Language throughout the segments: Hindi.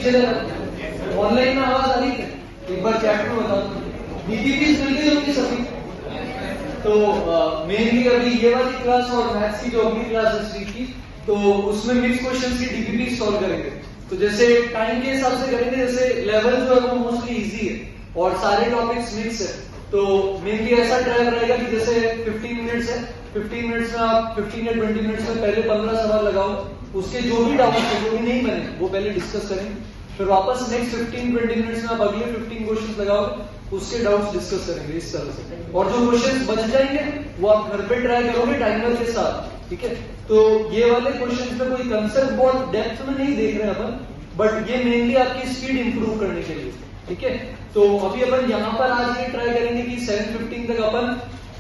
पीछे लगा। ऑनलाइन में आवाज आ रही है, एक बार चैट में बता दो। डीपीपीज मिल गई होंगी सभी। तो मेनली अभी ये वाली क्लास और मैथ्स की जो अगली क्लास है स्ट्रीट की, तो उसमें मिक्स क्वेश्चन की डीपीपी सॉल्व करेंगे। तो जैसे टाइम के हिसाब से करेंगे, जैसे लेवल जो है वो मोस्टली इजी है और सारे टॉपिक्स मिक्स है। तो मेनली ऐसा ट्रायल रहेगा कि जैसे 15 मिनट्स है, 15 मिनट्स में आप 15 या 20 मिनट्स में पहले 15 सवाल लगाओ, उसके जो भी डाउट है, जो भी नहीं बने वो पहले डिस्कस करेंगे, फिर वापस नेक्स्ट 15-20 मिनट्स में आप अगले 15 क्वेश्चन लगाओगे, उसके डाउट्स डिस्कस करेंगे इस तरह से। और जो क्वेश्चन बच जाएंगे वो आप घर पे ट्राई करोगे टाइमर के साथ, ठीक है। तो ये वाले क्वेश्चन में कोई कंसेप्ट बहुत डेप्थ में नहीं देख रहे हैं अपन, बट ये मेनली आपकी स्पीड इंप्रूव करने के लिए, ठीक है। तो अभी अपन यहाँ पर आज ये ट्राई करेंगे कि 7:15 तक अपन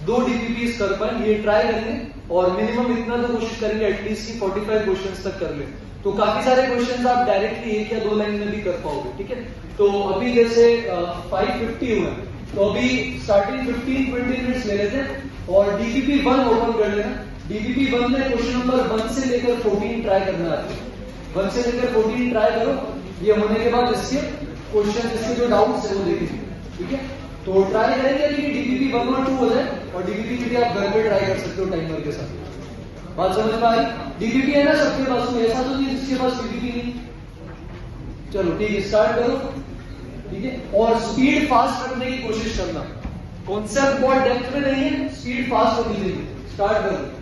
2 डीपीपीज कर पाए, ये ट्राई करेंगे। और मिनिमम इतना तो कोशिश करेंगे एटलीस्ट की 45 क्वेश्चन तक कर ले। तो काफी सारे क्वेश्चन आप डायरेक्टली 1 या 2 लाइन में भी कर पाओगे, ठीक है। तो अभी जैसे 5:50 हुआ, तो अभी स्टार्टिंग 15-20 मिनट्स ले लेते हैं और डीपीपी 1 ओपन कर लेना। डीपीपी 1 में क्वेश्चन नंबर 1 से लेकर 14 ट्राई करना है। 1 से लेकर 14 ट्राई करो, ये होने के बाद इसके क्वेश्चन, इसके जो डाउट्स है वो देखेंगे, ठीक है। तो ट्राई करेंगे कि डीपीपी 1 और 2 हो जाए, और डीपीपी के लिए आप घर पे ट्राई कर सकते हो टाइमर के साथ। बात समझ में आई? डीपीपी है ना सबके पास, तो ऐसा तो नहीं जिसके पास डीपीपी नहीं। चलो ठीक है, स्टार्ट करो, ठीक है। और स्पीड फास्ट रखने की कोशिश करना, कॉन्सेप्ट बहुत डेप्थ में नहीं है, स्पीड फास्ट होनी चाहिए। स्टार्ट करो।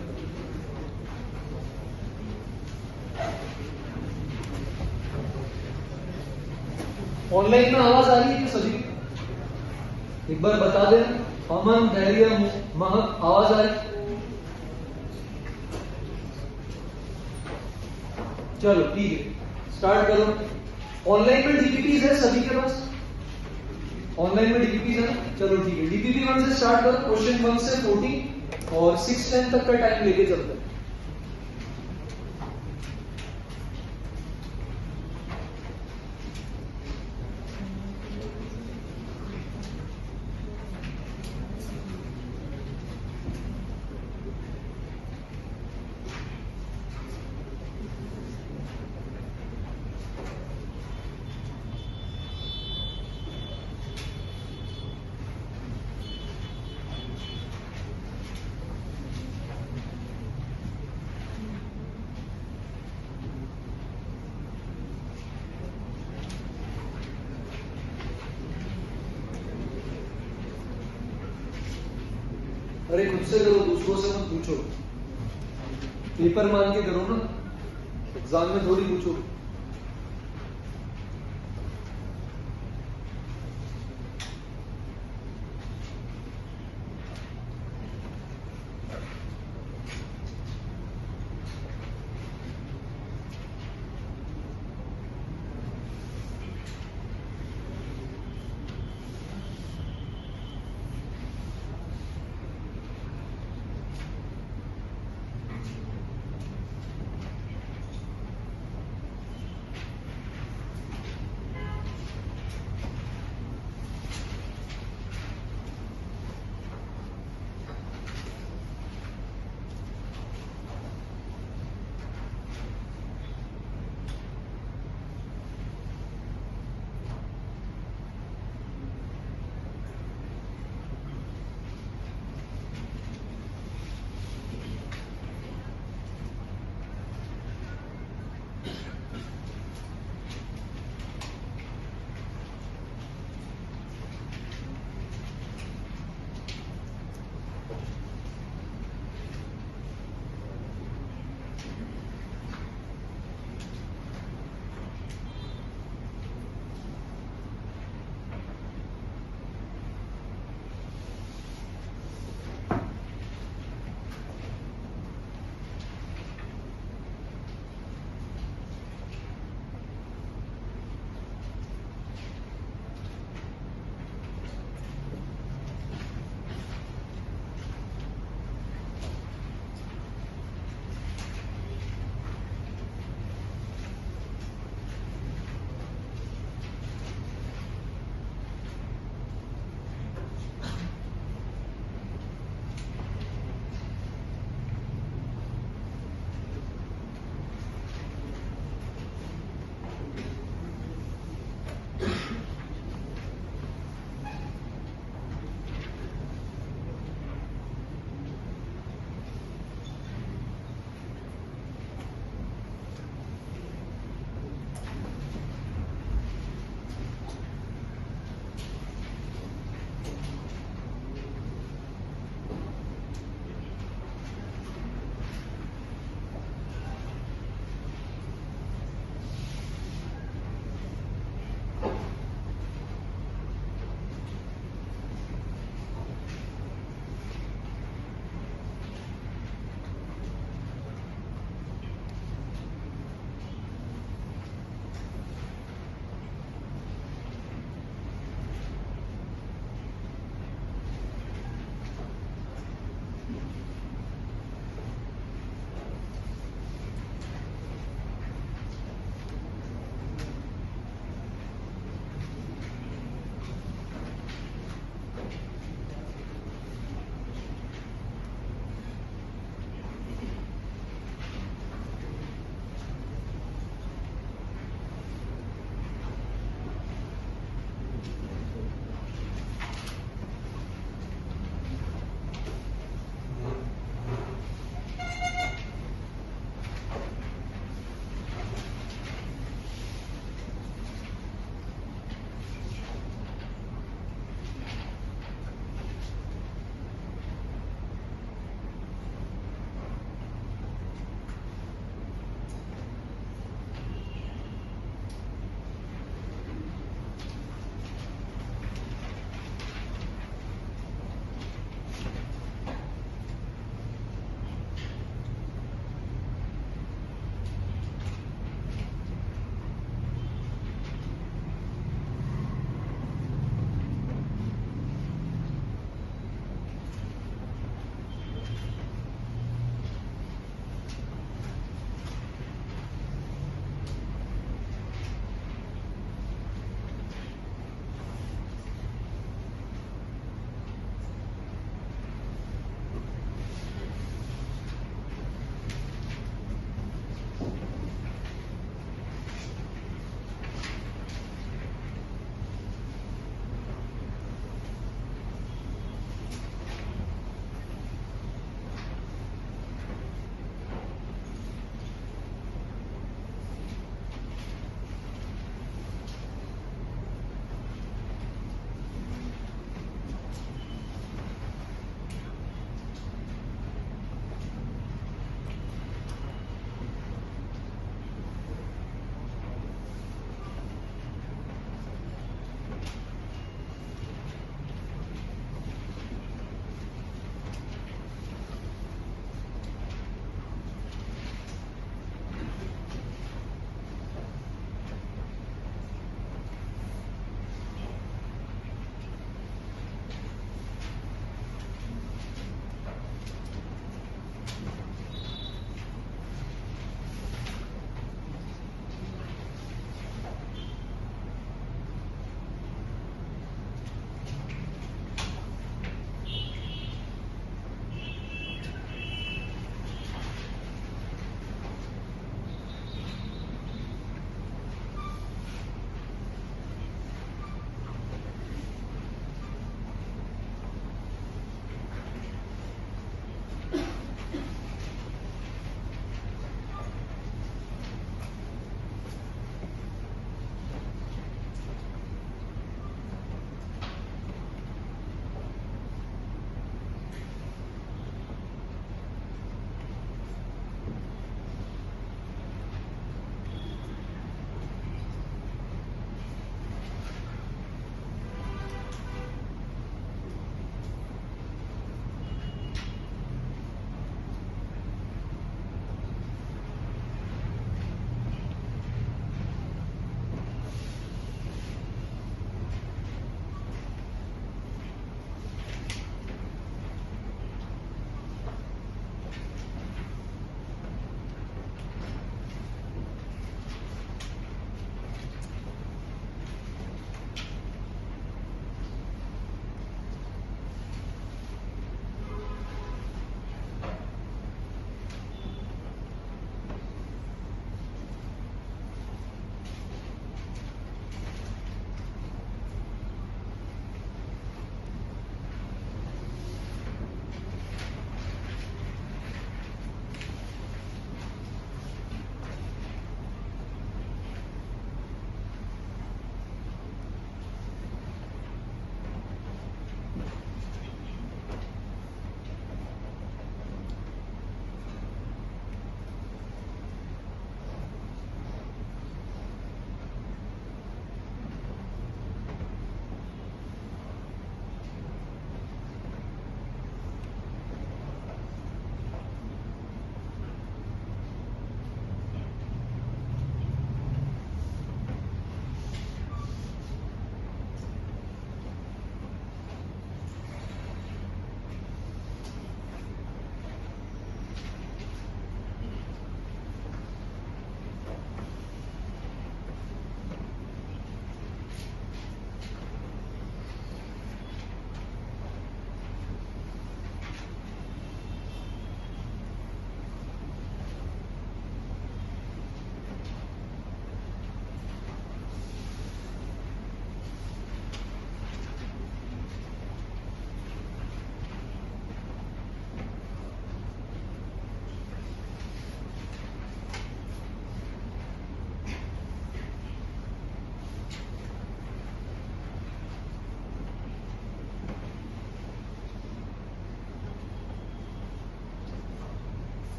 ऑनलाइन में आवाज आ रही है सभी? एक बार बता दें। अमन, धैर्य, महक, आवाज आ रही? चलो ठीक है, स्टार्ट करो। ऑनलाइन में डीपीपीज है सभी के पास? ऑनलाइन में डीपीपीज है? चलो ठीक है, डीपीपी 1 से स्टार्ट करो। क्वेश्चन 1 से 40 और 6-10 तक का टाइम लेके चलते हैं। अरे खुद से करो, दूसरों से मत पूछो। पेपर मान के करो ना, एग्जाम में थोड़ी पूछो।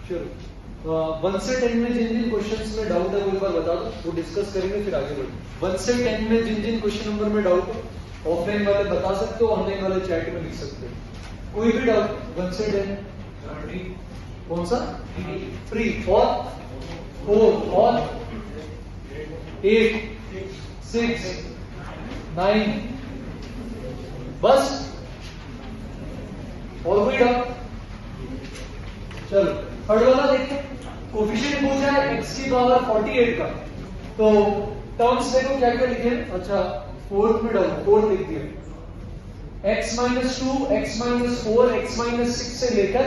चलो 1 से 10 में जिन जिन क्वेश्चंस में डाउट है वो एक बार बता दो, वो डिस्कस करेंगे फिर आगे बढ़ेंगे। 1 से 10 में जिन जिन क्वेश्चन नंबर में डाउट है ऑफलाइन वाले बता सकते हो, ऑनलाइन वाले चैट में लिख सकते हो। कोई भी डाउट 1 से 10 कौन सा फ्री और 4 और 8 6 9 बस और कोई डाउट? चलो थर्ड वाला देखते हैं। कोफिशिएंट पूछा है x की पावर 48 का, तो टर्म्स देखो क्या क्या लिखे। अच्छा फोर्थ में डाउन 4 लिख दिया, x minus 2 x minus 4 x minus 6 से लेकर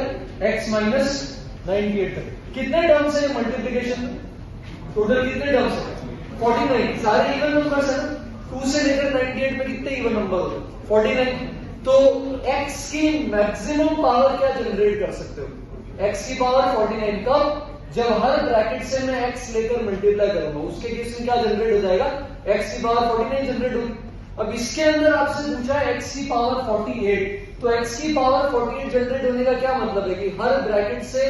x माइनस 98 तक कितने टर्म्स है मल्टीप्लीकेशन में? टोटल कितने टर्म्स है? 49। सारे इवन नंबर्स है, 2 से लेकर 98 में कितने इवन नंबर होते? 49। तो x की मैक्सिमम पावर क्या जनरेट कर सकते हो? x की पावर 49 कब? जब हर ब्रैकेट से मैं x लेकर मल्टीप्लाई करूंगा, उसके केस में क्या जनरेट हो जाएगा? x की पावर 49 जनरेट होगी। अब इसके अंदर आपसे पूछा है x की पावर 48, तो x की पावर 48 जनरेट होने का क्या मतलब है कि हर ब्रैकेट से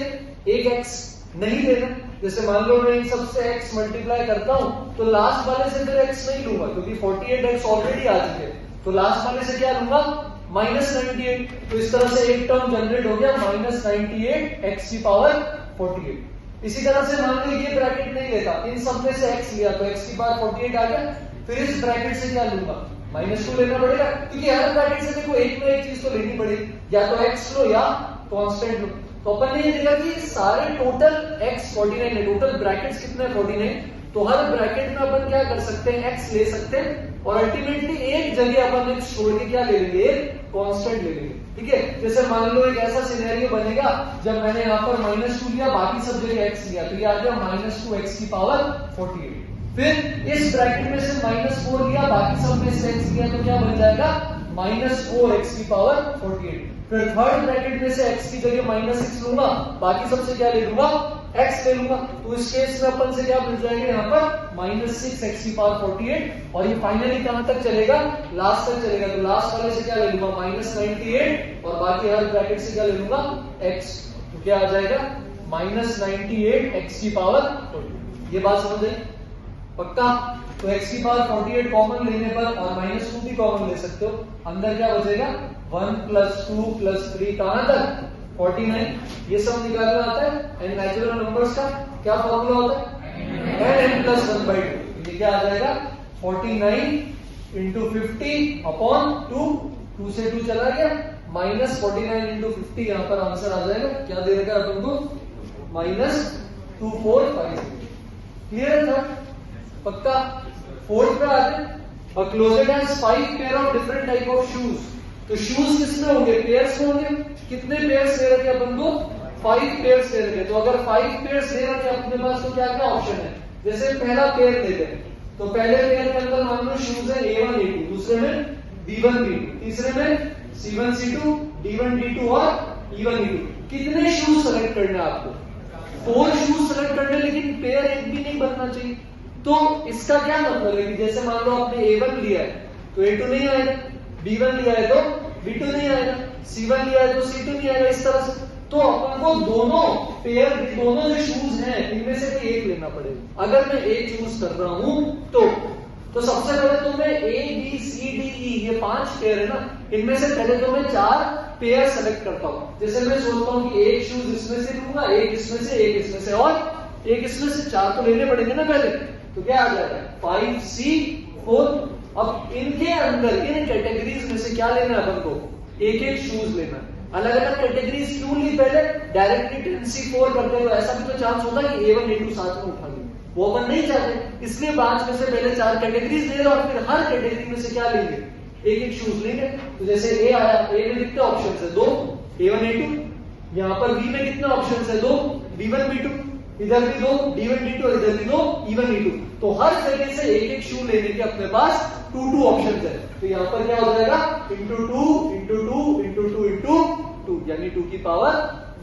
एक x नहीं लेना। जैसे मान लो मैं इन सबसे x मल्टीप्लाई करता हूं, तो लास्ट वाले से फिर x नहीं लूंगा क्योंकि 48x ऑलरेडी आ चुके हैं, तो लास्ट वाले से क्या लूंगा? माइनस 98। तो इस तरह से एक टर्म जनरेट हो गया माइनस 98 x की पावर 48। इसी तरह से मान लो ये ब्रैकेट नहीं लेता, इन सब में से x लिया तो x की पावर 48 आ गया, फिर इस ब्रैकेट से क्या लूंगा? -2 लेना पड़ेगा, क्योंकि हर ब्रैकेट से देखो एक ना एक चीज तो लेनी पड़ेगी, या तो x लो या कांस्टेंट लो। तो अपन ने ये देखा कि सारे टोटल x 49 है, टोटल ब्रैकेट्स कितने 49, तो हर ब्रैकेट में अपन क्या कर सकते हैं? x ले सकते हैं और अल्टीमेटली एक जगह अपन x छोड़ के क्या ले लेंगे? कांस्टेंट ले लेंगे। ठीक है, जैसे मान लो एक ऐसा सिनेरियो बनेगा जब मैंने यहाँ पर -2 लिया, बाकी सब जगह x लिया, तो ये आ गया -2x की पावर 48। फिर इस ब्रैकेट में से -4 लिया, बाकी सब में से x लिया, तो क्या बन जाएगा? -4x की पावर 48। फिर थर्ड ब्रैकेट में से x की जगह -6 लूंगा, बाकी सबसे क्या ले लूंगा? x ले लूंगा। तो इस केस में अपन से क्या मिल जाएगा यहाँ पर? -6x की पावर 48। और ये फाइनली कहां तक चलेगा? लास्ट तक चलेगा। तो लास्ट वाले से क्या ले लूंगा? -98 और बाकी हर ब्रैकेट से क्या ले लूंगा? x। तो क्या आ जाएगा? -98x की पावर 48। ये बात समझ आई? पक्का? तो x की पावर 48 कॉमन लेने पर और -2 भी कॉमन ले सकते हो, अंदर क्या बचेगा? 1 + 2 + 3 कहां तक? 49। ये सब निकालना आता है, एंड नेचुरल नंबर्स का क्या फॉर्मूला होता है? n + 1/2। ये क्या आ जाएगा? 49 × 50/2। 2 से 2 चला गया, -49 × 50 यहाँ पर आंसर आ जाएगा। क्या दे रखा है अपन को? -2450। क्लियर है सर? पक्का? फोर्थ पे आते हैं। A closet has 5 pair of different type of shoes। तो शूज किसमें होंगे? पेयर्स में होंगे। कितने पेयर्स ले रखे अपन को? 5 पेयर्स ले रखे। तो अगर 5 पेयर्स ले रखे अपने पास, तो क्या क्या ऑप्शन है? जैसे पहला पेयर लेते हैं, तो पहले पेयर के अंदर मान लो शूज है A1 A2, दूसरे में B1 B2, तीसरे में C1 C2, D1 D2 और E1 E2। कितने शूज सेलेक्ट करने आपको? 4 शूज सेलेक्ट करने, लेकिन पेयर एक भी नहीं बनना चाहिए। तो इसका क्या मतलब है कि जैसे मान लो आपने A1 लिया है तो A2 नहीं आएगा, B1 लिया है तो B2 नहीं आएगा, C1 लिया है तो C2 नहीं आएगा, इस तरह से। तो अपन को दोनों पेयर, दोनों जो शूज हैं इनमें से कोई एक लेना पड़ेगा। अगर मैं एक चूज कर रहा हूं तो सबसे पहले तो मैं A B C D E ये 5 पेयर है ना, इनमें से पहले तो मैं 4 पेयर सेलेक्ट करता हूं। जैसे मैं सोचता हूं कि एक शूज इसमें से लूंगा, एक इसमें से, एक इसमें से और एक इसमें से, 4 तो लेने पड़ेंगे ना पहले। तो क्या आ जाएगा? 5C4। अब इनके अंदर इन कैटेगरीज में से क्या लेना है अपन को? एक एक शूज लेना है। अलग अलग कैटेगरीज क्यों ली? पहले डायरेक्टली 10C4 करते हुए ऐसा भी तो चांस होता है कि A1 A2 साथ में उठा लें, वो अपन नहीं चाहते। इसलिए 5 में से पहले 4 कैटेगरीज ले रहे और फिर हर कैटेगरी में से क्या लेंगे? एक एक शूज लेंगे। तो जैसे A आया, A में कितने ऑप्शन है? 2, A1 A2। यहाँ पर B में कितने ऑप्शन है? 2, B1 B2। इधर भी 2, D1 D2 और इधर भी 2, E1 E2। तो हर जगह से एक एक शू लेने के अपने पास 2 ऑप्शन है। तो यहाँ पर क्या हो जाएगा? × 2 × 2 × 2 × 2, यानी 2 की पावर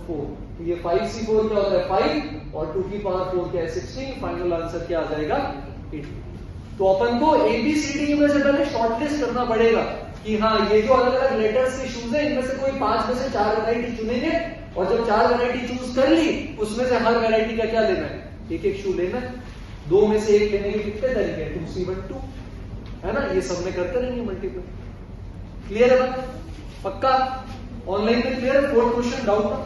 4। तो ये 5C4 क्या होता है? 5 और 2 की पावर 4 क्या है? 16। फाइनल आंसर क्या आ जाएगा? 8। तो अपन को ABCD में से पहले शॉर्टलिस्ट करना पड़ेगा कि हाँ ये जो अलग अलग लेटर्स के शूज है इनमें से कोई 5 में से 4 वैरायटी चुनेंगे और जब 4 वैरायटी चूज कर ली उसमें से हर वैरायटी का क्या लेना है, एक एक शू लेना है। 2 में से 1 लेने के कितने तरीके हैं, 2C1 2 है ना, ये सब में करते रहेंगे मल्टीप्लाई। क्लियर है बात, पक्का ऑनलाइन में क्लियर है। 4th क्वेश्चन डाउट था।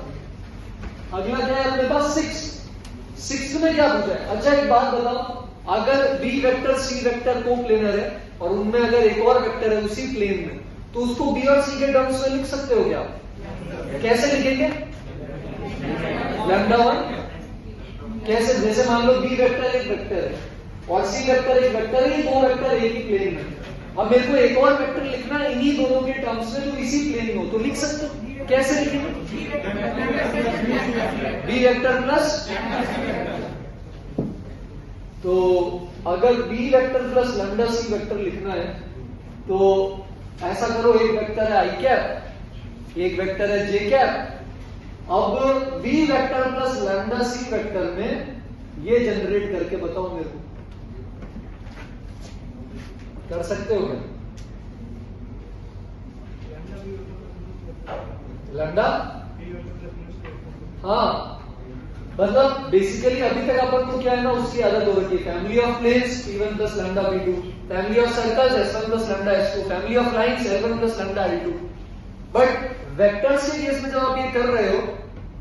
अगला क्या है अपने पास 6 में क्या पूछा है। अच्छा एक बात बताओ, अगर B वेक्टर C वेक्टर को प्लेनर है और उनमें अगर एक और वेक्टर है उसी प्लेन में, तो उसको B और C के टर्म्स में लिख सकते हो क्या आप? कैसे लिखेंगे? λ1 कैसे, जैसे मान लो B वेक्टर एक वेक्टर है और C वेक्टर एक वेक्टर है, ये 2 वेक्टर एक ही प्लेन में। अब मेरे को एक और वेक्टर लिखना है इन्हीं दोनों के टर्म्स में जो इसी प्लेन में हो, तो लिख सकते हो। कैसे लिखेंगे? B वेक्टर प्लस, तो अगर B vector plus lambda C vector लिखना है तो ऐसा करो, एक वेक्टर है आई कैप, एक वेक्टर है जे कैप। अब B vector plus lambda C vector में ये जनरेट करके बताओ मेरे को, कर सकते हो क्या? लैम्डा, हाँ मतलब बेसिकली अभी तक अपन को क्या है ना, उसकी आदत हो रखी है, family of planes P1 plus lambda P2, family of circles S1 plus lambda S2, family of lines L1 plus lambda L2। But vectors के केस में जब आप ये कर रहे हो,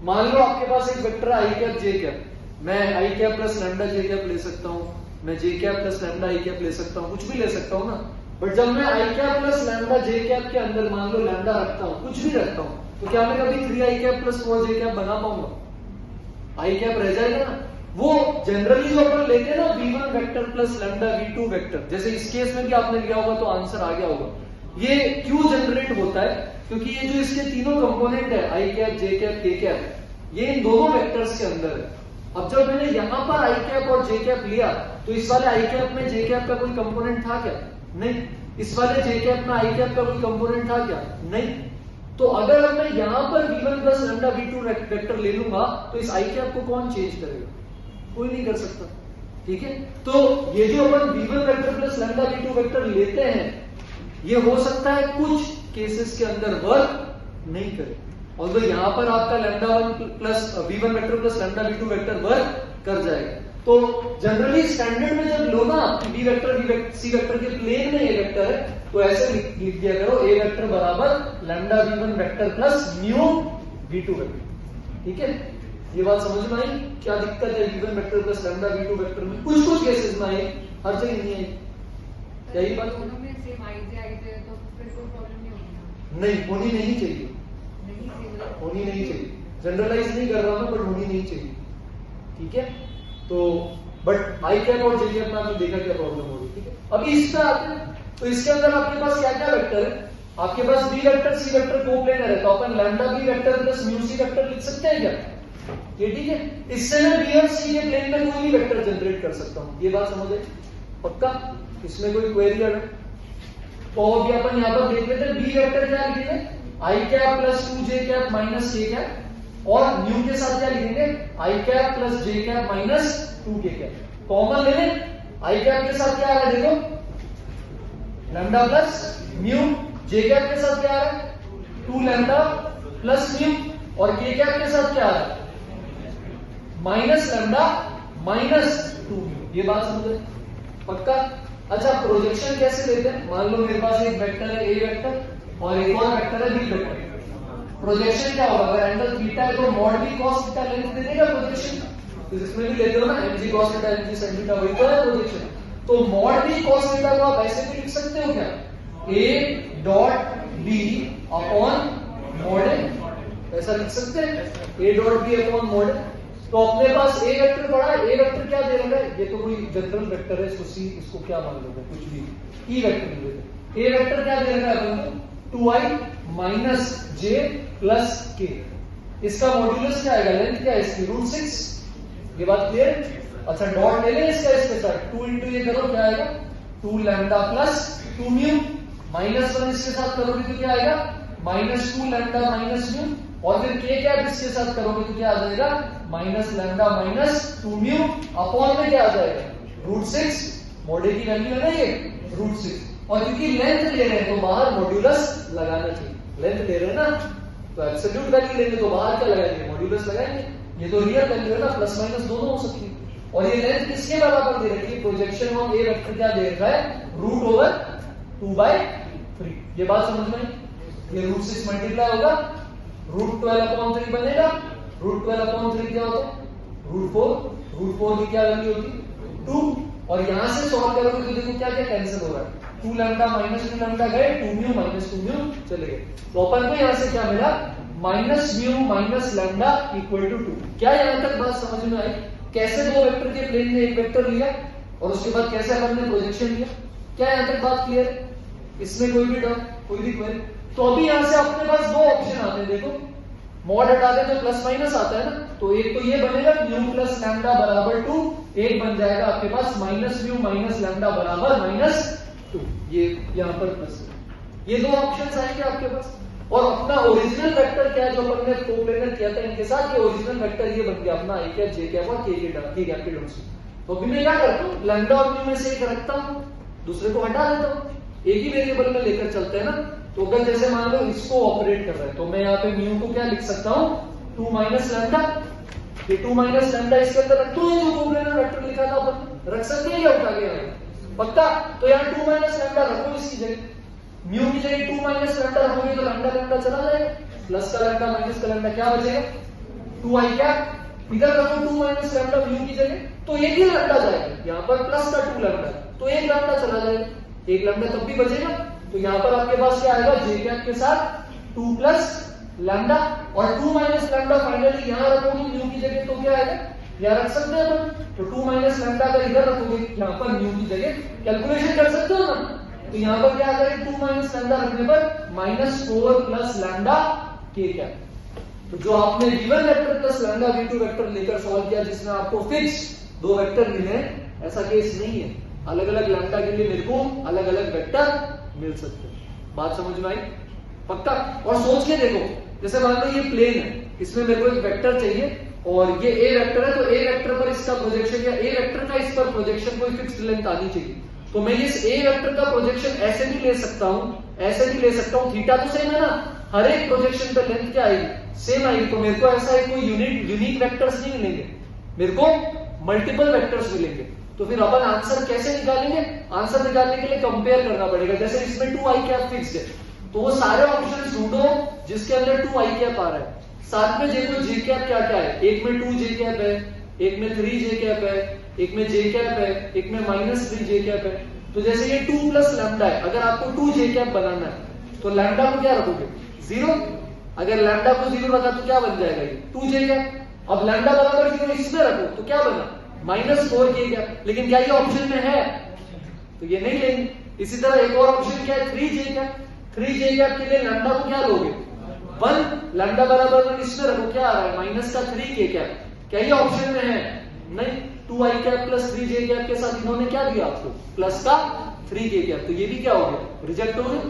मान लो आपके पास एक वेक्टर आई कैप जे कैप, मैं आई कैप प्लस लैम्डा जे कैप ले सकता हूँ, मैं जे कैप प्लस लैम्डा आई कैप ले सकता हूँ, कुछ भी ले सकता हूँ ना। बट जब मैं आई कैप प्लस लैम्डा जे कैप के अंदर मान लो लैम्डा रखता हूँ, कुछ भी रखता हूँ, तो क्या मैं कभी 3 आई कैप प्लस 4 जे कैप बना पाऊंगा? आई कैप रह जाएगा ना। वो जनरली जो अपन लेते हैं ना V1 vector plus lambda V2 vector, जैसे इस केस में भी आपने लिया होगा तो आंसर आ गया होगा। ये क्यों जनरेट होता है? क्योंकि ये जो इसके तीनों कंपोनेंट है आई कैप जे कैप के कैप, ये इन दोनों वेक्टर्स के अंदर है। अब जब मैंने यहां पर आई कैप और जे कैप लिया तो इस वाले आई कैप में जे कैप का कोई कंपोनेंट था क्या? नहीं। इस वाले जे कैप में आई कैप का कोई कंपोनेंट था क्या? नहीं। तो अगर अब मैं यहां पर V1 plus lambda V2 vector ले लूंगा तो इस आई कैप को कौन चेंज करेगा? कोई नहीं कर सकता। ठीक है, तो ये जो अपन V1 vector plus lambda V2 vector लेते हैं, ये हो सकता है कुछ केसेस के अंदर वर्क नहीं करे, और तो यहां पर आपका λ1 plus V1 vector plus lambda V2 vector work कर जाएगा। तो जनरली स्टैंडर्ड में जब लो ना B वेक्टर C वेक्टर के प्लेन में ये वेक्टर है, तो ऐसे लिख दिया करो A वेक्टर बराबर lambda V1 vector plus mu V2 vector. ठीक है, ये बात समझ में आई? क्या दिक्कत है V1 vector plus lambda V2 vector में? कुछ कुछ केसेस में आई, हर जगह नहीं आई। यही बात नहीं होनी नहीं चाहिए, होनी नहीं चाहिए। जनरलाइज नहीं कर रहा हूं बट होनी नहीं चाहिए। ठीक है, तो बट आई कैप और जे कैप में आपने देखा क्या प्रॉब्लम होगी। ठीक है, अभी इस पे आते हैं। तो इसके अंदर आपके पास क्या क्या वेक्टर है? आपके पास B vector C vector coplanar है, तो अपन lambda B vector plus mu C vector लिख सकते हैं क्या? ये ठीक है, इससे मैं B और C के प्लेन में कोई भी वेक्टर जनरेट कर सकता हूं। ये बात समझ आई? पक्का? इसमें कोई क्वेरी है? तो अभी अपन यहां पर देख लेते हैं B वेक्टर क्या लिखेंगे, आई कैप प्लस 2 जे कैप माइनस के कैप, और म्यू के साथ क्या लिखेंगे, आई कैप प्लस जे कैप माइनस 2 के कैप। कॉमन ले लें, आई कैप के साथ क्या आ रहा है देखो, लैम्डा प्लस म्यू, जे कैप के साथ क्या आ रहा है 2 लैम्डा प्लस म्यू, और के कैप के साथ क्या आ रहा है माइनस लैम्डा माइनस 2 म्यू। ये बात समझ रहे? पक्का? अच्छा, प्रोजेक्शन कैसे लेते हैं? मान लो मेरे पास एक वेक्टर है A वेक्टर और एक और वेक्टर है B वेक्टर। प्रोजेक्शन क्या होगा? अगर एंगल थीटा है तो mod B cos theta length दे देगा प्रोजेक्शन। तो इसमें भी लेते हो ना mg cos theta mg sin theta, वही तो है प्रोजेक्शन। तो मॉड B cos थीटा को आप ऐसे भी लिख सकते हो क्या, A dot B upon mod A, ऐसा लिख सकते हैं A dot B upon mod A। तो अपने पास A वेक्टर पड़ा है, A वेक्टर क्या दे रहा है, ये तो कोई जनरल वेक्टर है, इसको C, इसको क्या मान लोगे, कुछ भी E वेक्टर दे देते। A वेक्टर क्या दे रहा है अपन को 2i minus j plus k। इसका मॉड्यूलस क्या आएगा, लेंथ क्या है इसकी √6। ये बात क्लियर? अच्छा, डॉट ले लें इसका इसके साथ, 2 इंटू ये करो क्या आएगा 2 लैम्डा प्लस 2 म्यू, माइनस 1 इसके साथ करोगे तो क्या आएगा माइनस 2 लैम्डा माइनस म्यू, और फिर k कैप इसके साथ करोगे तो क्या आ जाएगा minus lambda minus 2 mu, upon में क्या आ जाएगा √6। मॉड A की वैल्यू है ना ये √6। और क्योंकि लेंथ ले रहे हैं तो बाहर मॉड्यूलस लगाना चाहिए। लेंथ ले रहे हैं ना तो एब्सोल्यूट वैल्यू लेंगे तो बाहर क्या लगाएंगे, मॉड्यूलस लगाएंगे। ये तो रियल वैल्यू है ना, प्लस माइनस दोनों हो सकती है। और ये लेंथ किसके बराबर दे रखी है, प्रोजेक्शन ऑफ ए वेक्टर क्या दे रखा है, √2/3। ये बात समझ में आई? ये √6 मल्टीप्लाई होगा, √12/3 बनेगा। √12/3 क्या होता है, √4 की क्या वैल्यू होती है 2। और यहां से सॉल्व करोगे तो देखो क्या क्या कैंसिल हो रहा है, 2 लैम्डा माइनस 2 लैम्डा गए, 2 म्यू माइनस 2 म्यू चले गए। तो अपन को यहां से क्या मिला, minus mu minus lambda equal to 2। क्या यहां तक बात समझ में आई? कैसे दो वेक्टर के प्लेन में एक वेक्टर लिया और उसके बाद कैसे अपन ने प्रोजेक्शन लिया? क्या यहां तक बात क्लियर है? इसमें कोई भी डाउट, कोई भी क्वेरी? तो अभी यहां से अपने पास दो ऑप्शन आते हैं। देखो मॉड हटा दे तो प्लस माइनस आता है ना, तो एक तो ये बनेगा म्यू प्लस लैम्डा बराबर 2, एक बन जाएगा आपके पास माइनस म्यू माइनस लैम्डा बराबर -2। ये यहां पर प्लस, ये दो ऑप्शंस आएंगे आपके पास। और अपना ओरिजिनल वेक्टर क्या है जो अपन ने कोप्लेनर किया था इनके साथ, ये ओरिजिनल वेक्टर ये बन गया अपना a कैप, j कैप और k कैप के डॉट्स। तो अभी मैं क्या करता हूँ, लैम्डा और म्यू में से एक रखता हूँ, दूसरे को हटा देता हूँ, एक ही वेरिएबल में लेकर चलते हैं ना। तो अगर जैसे मान लो इसको ऑपरेट कर रहा है तो मैं यहाँ पे म्यू को क्या लिख सकता हूँ, 2 माइनस लैम्डा। ये 2 माइनस लैम्डा इसके अंदर रख दो, जो कोप्लेनर वेक्टर लिखा था अपन रख सकते हैं या उठा के पक्का? तो यहाँ 2 माइनस लैम्डा रखो इसकी जगह, म्यू की जगह 2 माइनस लैम्डा रखोगे तो लैम्डा लैम्डा चला जाएगा, प्लस का लैम्डा माइनस का लैम्डा क्या बचेगा, 2i कैप। इधर रखो 2 माइनस लैम्डा म्यू की जगह तो एक ही लैम्डा जाएगा, यहाँ पर प्लस का 2 लैम्डा तो एक लैम्डा चला जाएगा, एक लैम्डा तब भी बचेगा। तो यहाँ पर आपके पास क्या आएगा, j कैप के साथ 2 प्लस लैम्डा और 2 माइनस लैम्डा फाइनली यहाँ रखोगे म्यू की जगह तो क्या आएगा, यहाँ रख सकते हैं अपन। तो 2 माइनस लैम्डा अगर इधर रखोगे यहाँ पर म्यू की जगह, कैलकुलेशन कर सकते हो ना। तो यहाँ पर क्या आ जाएगा, 2 माइनस लैम्डा रखने पर -4 प्लस लैम्डा k कैप। तो जो आपने v1 vector plus lambda v2 vector लेकर सॉल्व किया जिसमें आपको फिक्स दो वेक्टर मिले, ऐसा केस नहीं है। अलग अलग लैम्डा के लिए मेरे को अलग अलग वेक्टर मिल सकते हैं। बात समझ में आई पक्का? और सोच के देखो, जैसे मान लो ये प्लेन है, इसमें मेरे को एक वेक्टर चाहिए और ये a वेक्टर है, तो a वेक्टर पर इसका प्रोजेक्शन या a वेक्टर का इस पर प्रोजेक्शन कोई फिक्स्ड लेंथ आनी चाहिए। तो मैं इस a वेक्टर का प्रोजेक्शन ऐसे भी ले सकता हूं, ऐसे भी ले सकता हूं, थीटा तो सेम है ना, हर एक प्रोजेक्शन पे लेंथ क्या आएगी, सेम आएगी। तो मेरे को ऐसा है कोई यूनिक वेक्टर्स नहीं मिलेंगे, मेरे को मल्टीपल वेक्टर्स मिलेंगे। तो फिर अपन आंसर कैसे निकालेंगे, आंसर निकालने के लिए कंपेयर करना पड़ेगा। जैसे इसमें 2i कैप फिक्स्ड है तो वो सारे ऑप्शन ढूंढो जिसके अंदर 2i कैप आ रहा है, साथ में देखो j कैप क्या क्या है, एक में 2j कैप है, एक में 3j कैप है, एक में j कैप है, एक में -3j कैप है। तो जैसे ये 2 प्लस लैम्डा है, अगर आपको 2j कैप बनाना है तो लैम्डा को क्या रखोगे, 0। अगर लैम्डा को 0 रखा तो क्या बन जाएगा, ये 2j कैप। अब लैम्डा बराबर 0 इसमें रखो तो क्या बना, -4k कैप। लेकिन क्या ये ऑप्शन में है, तो ये नहीं लेंगे। इसी तरह एक और ऑप्शन क्या है, 3j कैप। 3j कैप के लिए लैम्डा को क्या लोगे, 1। लैम्डा बराबर 1 इसमें रखो, क्या आ रहा है, -3k कैप। क्या ये ऑप्शन में है, नहीं। 2i cap plus 3j cap के साथ इन्होंने क्या दिया आपको, प्लस का 3k कैप, तो ये भी क्या हो गया, रिजेक्ट हो गया।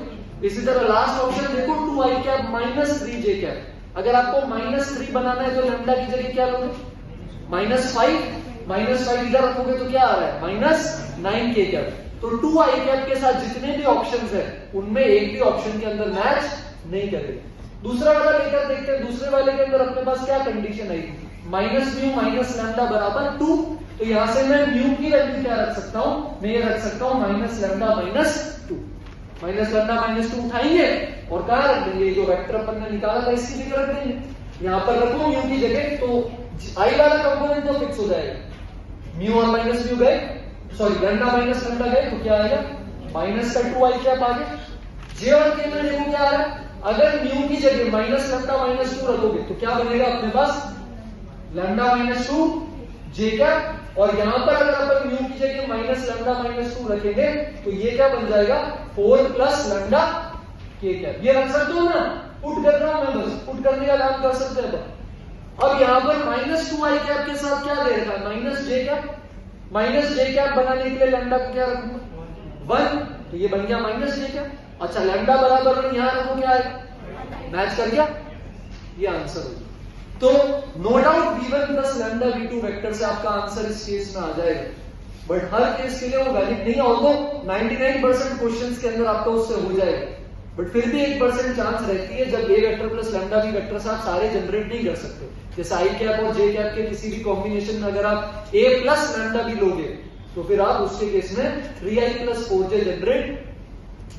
इसी तरह लास्ट ऑप्शन देखो, 2i कैप -3j कैप। अगर आपको -3 बनाना है तो लैम्डा की जगह क्या लोगे, -5 इधर रखोगे तो क्या आ रहा है, -9k कैप। तो 2i कैप के साथ जितने भी ऑप्शंस है उनमें एक भी ऑप्शन के अंदर मैच नहीं करेगा। दूसरा वाला लेकर देखते हैं, दूसरे वाले के अंदर अपने पास क्या कंडीशन आई, -म्यू माइनस लैम्डा बराबर 2। तो यहां से मैं म्यू की वैल्यू क्या रख सकता हूं, मैं ये रख सकता हूं -λ -2। -λ -2 उठाएंगे और कहां रख देंगे, जो वेक्टर अपन ने निकाला था इसकी जगह रख देंगे। यहां पर रखो म्यू की जगह, तो आई वाला कंपोनेंट तो फिक्स हो जाएगा, म्यू और माइनस म्यू गए, सॉरी लैम्डा माइनस लैम्डा गए, तो क्या आएगा, माइनस का 2i कैप आ गया। जे और के में देखो क्या आ रहा है, अगर म्यू की जगह -λ -2 रखोगे तो क्या बनेगा अपने पास, लैम्डा -2 जे कैप। और यहां पर अगर अपन म्यू की जगह -λ -2 रखेंगे तो ये क्या बन जाएगा, 4 प्लस लैम्डा के कैप। ये रख सकते हो ना, पुट कर रहा हूं मैं, बस पुट करने का काम कर सकते हैं। अब यहां पर -2i कैप के साथ क्या दे रखा है, -j कैप। -j कैप बनाने के लिए लैम्डा को क्या रखूंगा, 1, तो ये बन गया -j कैप। अच्छा लैम्डा बराबर 1 यहां रखो, क्या आएगा, मैच कर गया, ये आंसर होगा। तो no doubt v1 plus lambda v2 vector से आपका आंसर इस केस में आ जाएगा। बट हर केस के लिए वो वैलिड नहीं है। ऑल्दो 99% क्वेश्चंस के अंदर आपका उससे हो जाएगा, बट फिर भी 1% चांस रहती है जब A vector plus lambda B vector से आप सारे जनरेट नहीं कर सकते। जैसे आई कैप और जे कैप के किसी भी कॉम्बिनेशन में अगर आप ए प्लस लैम्डा बी लोगे तो फिर आप उसके केस में 3i प्लस 4j जनरेट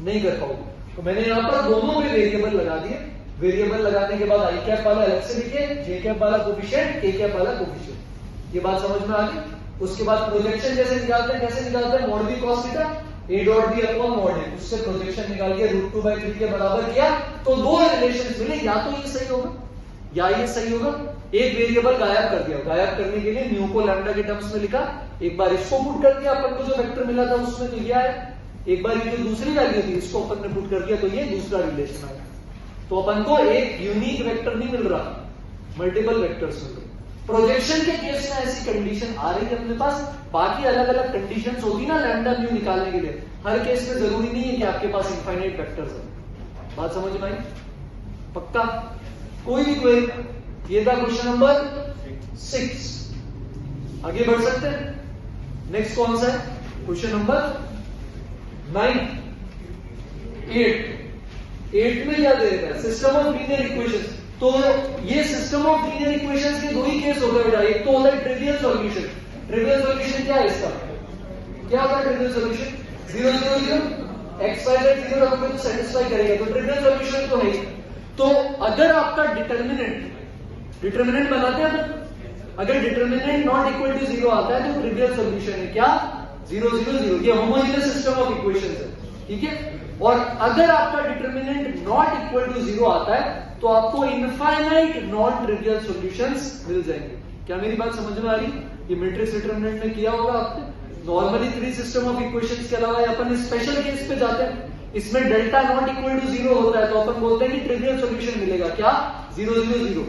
नहीं कर पाओगे। तो मैंने यहाँ पर दोनों में वेरिएबल लगा दिए। वेरिएबल लगाने के बाद आई कैप वाला अलग से लिखे, जे कैप वाला कोफिशिएंट, के कैप वाला कोफिशिएंट। ये बात समझ में आ गई। उसके बाद प्रोजेक्शन जैसे निकालते हैं, कैसे निकालते हैं, mod B cos theta A dot B upon mod A, उससे प्रोजेक्शन निकाल के √2/3 के बराबर किया तो दो रिलेशंस मिले, या तो ये सही होगा या ये सही होगा। एक वेरिएबल गायब कर दिया, गायब करने के लिए न्यू को लैम्डा के टर्म्स में लिखा, एक बार इसको पुट कर दिया, अपन को जो वेक्टर मिला था उसमें तो ये आया, एक बार ये जो दूसरी वैल्यू थी इसको अपन ने पुट कर दिया तो ये दूसरा रिलेशन आया। तो अपन को एक यूनिक वेक्टर नहीं मिल रहा, मल्टीपल वेक्टर्स मिल रहे। प्रोजेक्शन के केस में ऐसी कंडीशन आ रही है अपने पास, बाकी अलग अलग कंडीशंस होती ना लैम्डा म्यू निकालने के लिए, हर केस में जरूरी नहीं है कि आपके पास इनफाइनाइट वेक्टर्स है। बात समझ में आई? पक्का? कोई भी क्वेरी? ये था क्वेश्चन नंबर 6। आगे बढ़ सकते हैं। नेक्स्ट कौन सा है? क्वेश्चन नंबर 9, 8 में क्या दे रखा है? System of linear equations. तो ये सिस्टम ऑफ लीनियर इक्वेशंस के दो ही केस होता है बेटा, एक तो होता है ट्रिवियल सॉल्यूशन। ट्रिवियल सॉल्यूशन क्या है इसका? क्या होता है trivial solution? 0 0 0 x y z 0 रखोगे तो सेटिस्फाई करेगा, तो ट्रिवियल सॉल्यूशन तो है। तो अगर आपका डिटर्मिनेंट बनाते हैं, अगर डिटर्मिनेंट नॉट इक्वल टू 0 आता है तो ट्रिवियल सॉल्यूशन है क्या? 0 0 0। ये होमोजेनियस सिस्टम ऑफ इक्वेशंस है, ठीक है। और अगर आपका डिटर्मिनेंट नॉट इक्वल टू 0 आता है तो आपको इनफाइनाइट नॉन ट्रिवियल सॉल्यूशंस मिल जाएंगे। क्या मेरी बात समझ में आ रही? ये मैट्रिक्स डिटर्मिनेंट में किया होगा आपने। नॉर्मली 3 सिस्टम ऑफ इक्वेशंस के अलावा अपन स्पेशल केस पे जाते हैं, इसमें डेल्टा नॉट इक्वल टू 0 होता है तो अपन बोलते हैं कि ट्रिवियल सॉल्यूशन मिलेगा क्या? 0 0 0।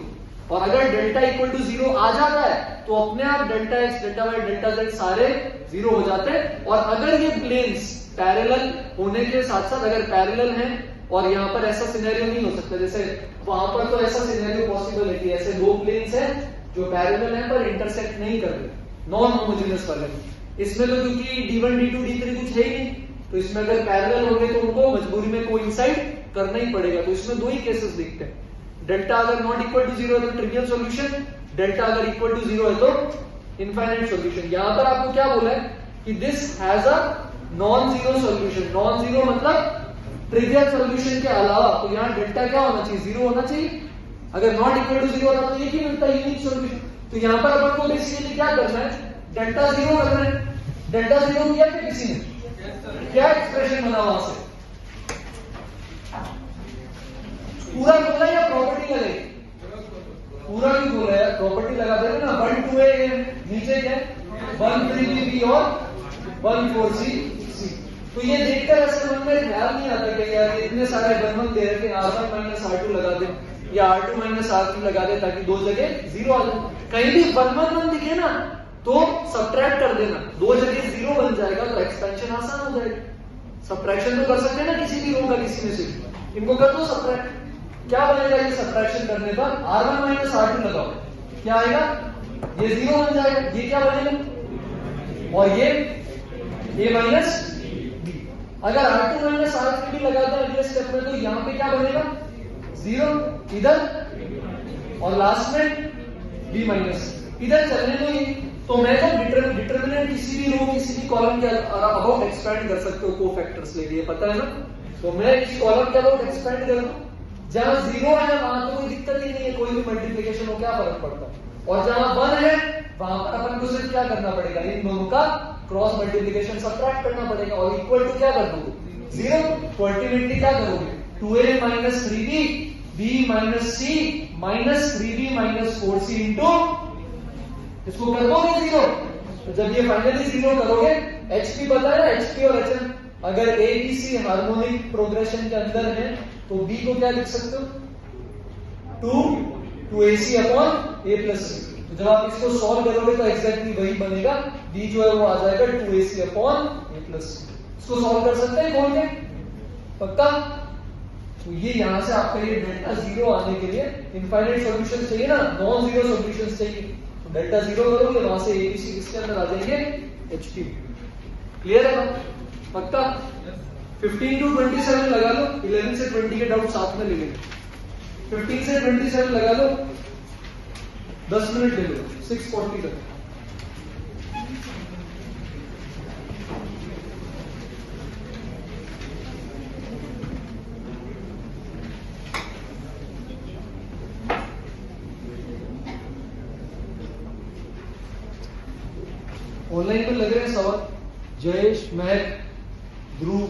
और अगर डेल्टा इक्वल टू 0 आ जाता है तो अपने आप delta x, delta y, delta z सारे 0 हो जाते हैं। और अगर ये प्लेन्स पैरेलल होने के साथ साथ अगर पैरेलल हैं, और यहाँ पर ऐसा सिनेरियो नहीं हो सकता, जैसे वहां पर तो ऐसा सिनेरियो पॉसिबल है कि ऐसे दो प्लेन्स हैं जो पैरेलल हैं पर इंटरसेक्ट नहीं कर रहे, नॉन होमोजेनियस वाले। इसमें तो क्योंकि d1 d2 d3 कुछ है ही नहीं, तो इसमें अगर पैरेलल होंगे तो उनको मजबूरी में कोइंसाइड करना ही पड़ेगा। तो इसमें दो ही केसेस दिखते हैं, डेल्टा अगर नॉट इक्वल टू 0 है तो ट्रिवियल सॉल्यूशन, डेल्टा अगर इक्वल टू 0 है तो इनफाइनाइट सॉल्यूशन। यहां पर आपको क्या बोला है कि this has a non zero solution. Non zero मतलब ट्रिवियल सॉल्यूशन के अलावा, तो यहाँ डेल्टा क्या होना चाहिए? 0 होना चाहिए। अगर नॉट इक्वल टू 0 होता तो एक ही मिलता है, यूनिक सॉल्यूशन। तो यहाँ पर अपन को बेसिकली क्या करना है? डेल्टा 0 करना है। डेल्टा 0 किया क्या किसी ने? क्या एक्सप्रेशन बना वहां से? पूरा बोला या प्रॉपर्टी लगाई? पूरा भी बोला है, प्रॉपर्टी लगा देना ना। 1 2a नीचे क्या? 1 3b b और 1 4 c। तो ये देखकर ऐसे मन में ख्याल नहीं आता कि यार इतने सारे बर्मन दे रखे, R1 माइनस R2 लगा दे या R2 माइनस R3 लगा दे ताकि दो जगह 0 आ जाए। कहीं भी बर्मन दिखे ना तो सब्ट्रैक्ट कर देना, दो जगह 0 बन जाएगा तो एक्सपेंशन आसान हो जाएगा। सब्ट्रैक्शन तो कर सकते हैं ना किसी भी रो का किसी में से, इनको कर दो सब्ट्रैक्ट। क्या बनेगा ये सब्ट्रैक्शन करने पर? R1 माइनस R2 लगाओ, क्या आएगा? ये 0 बन जाएगा। ये क्या बनेगा? और ये A माइनस B। अगर R2 माइनस R3 भी लगाते हैं अगले स्टेप में तो यहाँ पे क्या बनेगा? 0 इधर और लास्ट में B माइनस इधर चलने दो ये। तो मैं तो डिटर्मिनेंट किसी भी रो किसी भी कॉलम के अबाउट एक्सपेंड कर सकते हो कोफैक्टर्स लेके, ये पता है ना। तो मैं इस कॉलम के अबाउट एक्सपेंड कर दूं, जहां 0 है वहां तो कोई दिक्कत ही नहीं है, कोई भी मल्टीप्लिकेशन हो क्या फर्क पड़ता है। और जहां 1 है वहां पर अपन को सिर्फ क्या करना पड़ेगा? इन दोनों का क्रॉस मल्टीप्लिकेशन सब्ट्रैक्ट करना पड़ेगा और इक्वल टू क्या कर दोगे? 0। तो अल्टीमेटली क्या करोगे? 2a minus 3b b minus c minus 3b minus 4c into इसको कर दोगे 0। तो जब ये फाइनली 0 करोगे, HP पता है ना, HP और HM अगर ABC हार्मोनिक प्रोग्रेशन के अंदर है तो B को क्या लिख सकते हो? 2ac upon a plus c। तो जब आप इसको सॉल्व करोगे तो एग्जैक्टली वही बनेगा, B जो है वो आ जाएगा 2ac upon a plus c। इसको सॉल्व कर सकते हैं खोल के? पक्का? तो ये यहां से आपका ये डेल्टा 0 आने के लिए इनफाइनाइट सॉल्यूशन चाहिए ना, नॉन जीरो सॉल्यूशन चाहिए। डेल्टा 0 करोगे वहां से ABC किसके अंदर आ जाएंगे? HP। क्लियर है बात? पक्का? 15 to 27 लगा लो, 11 से 20 के डाउट साथ में ले लेंगे। 15 से 27 लगा लो, 10 मिनट ले लो, 6:40 तक। ऑनलाइन पे लग रहे हैं सवाल? जयेश, महक, ध्रुव,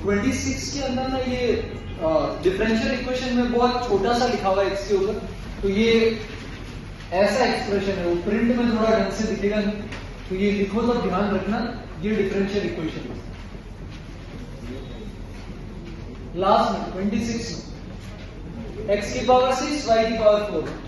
(26) के अंदर ना ये डिफरेंशियल इक्वेशन में बहुत छोटा सा लिखा हुआ है x के ऊपर, तो ये ऐसा एक्सप्रेशन है, वो प्रिंट में थोड़ा ढंग से दिखेगा नहीं, तो ये लिखो तो ध्यान रखना, ये डिफरेंशियल इक्वेशन है। लास्ट में 26 में x की पावर 6 y की पावर 4।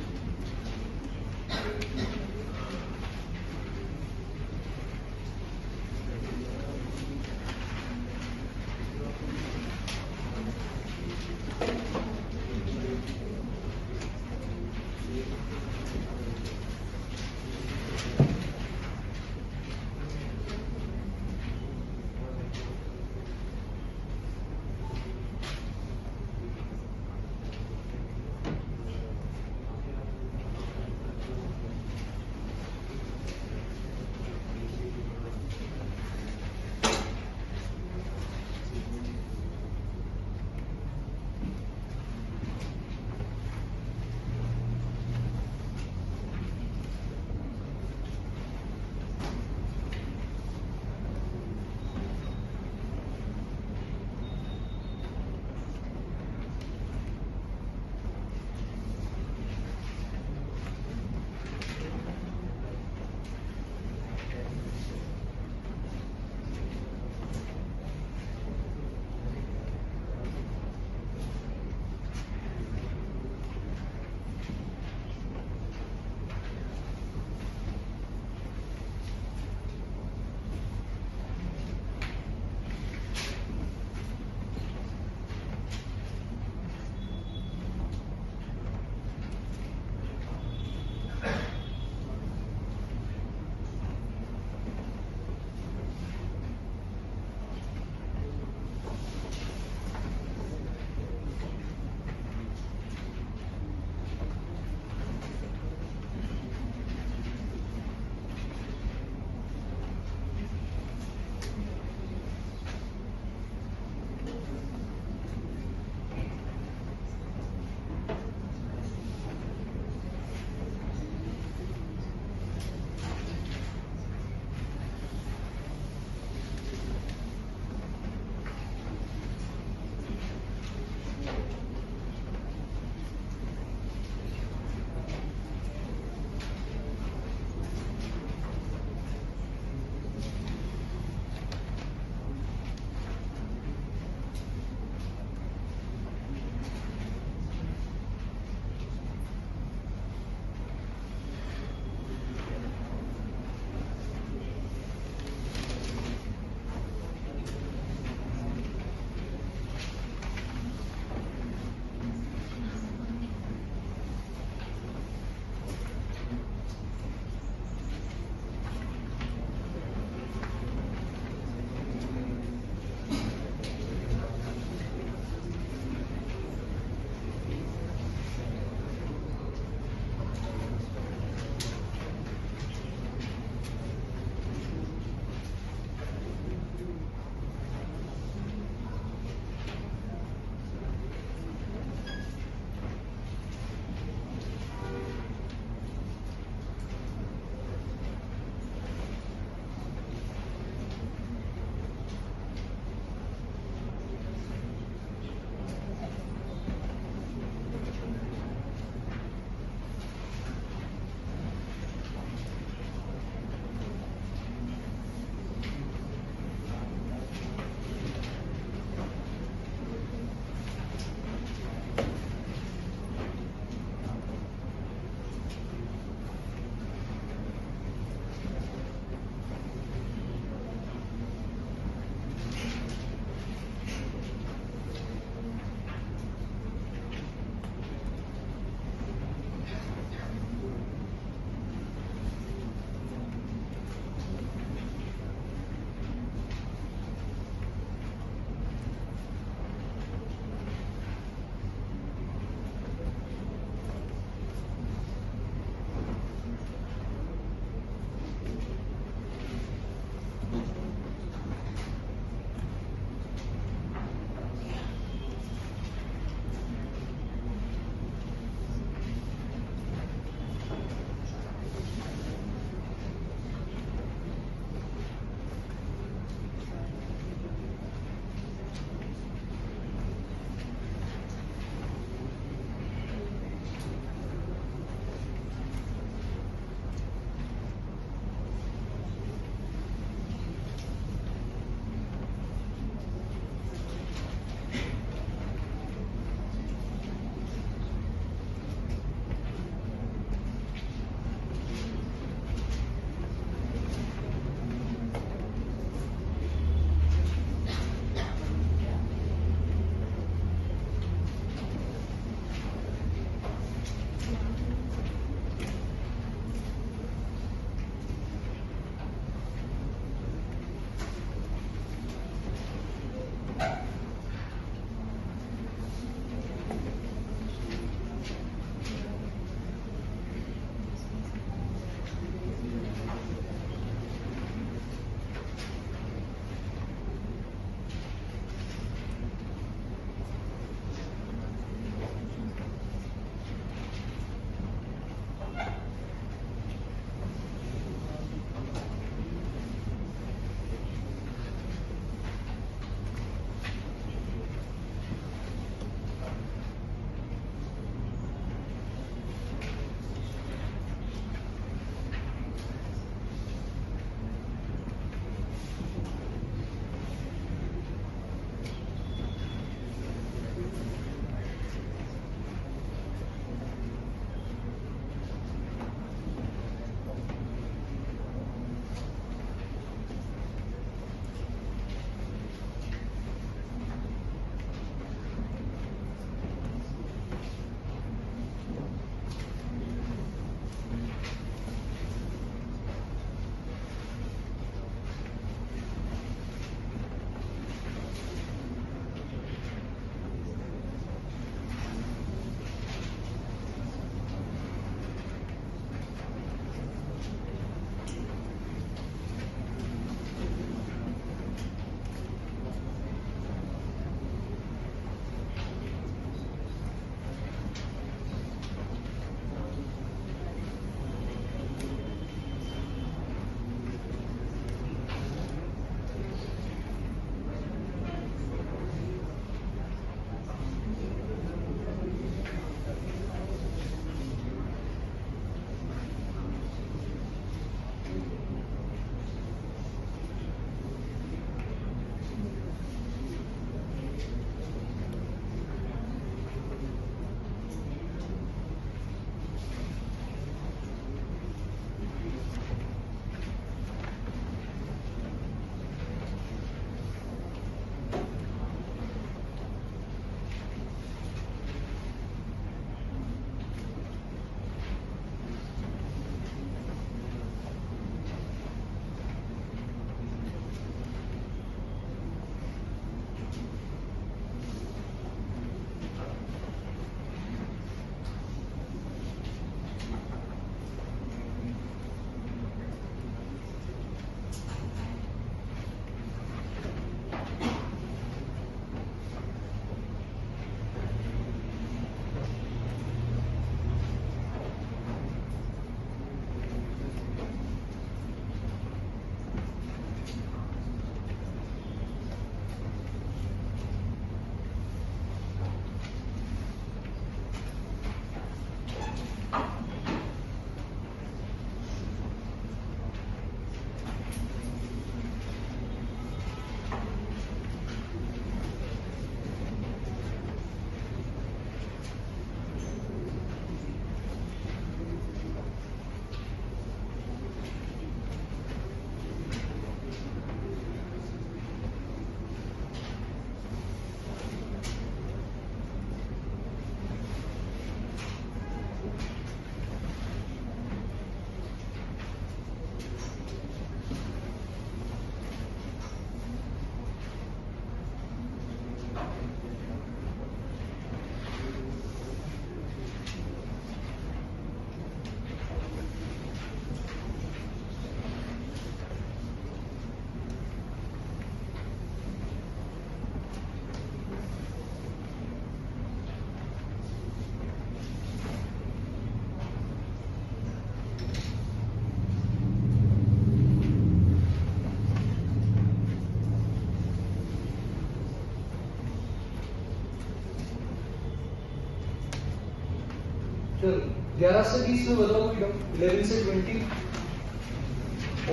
11 से 20 में बताओ कोई डाउट? 11 से 20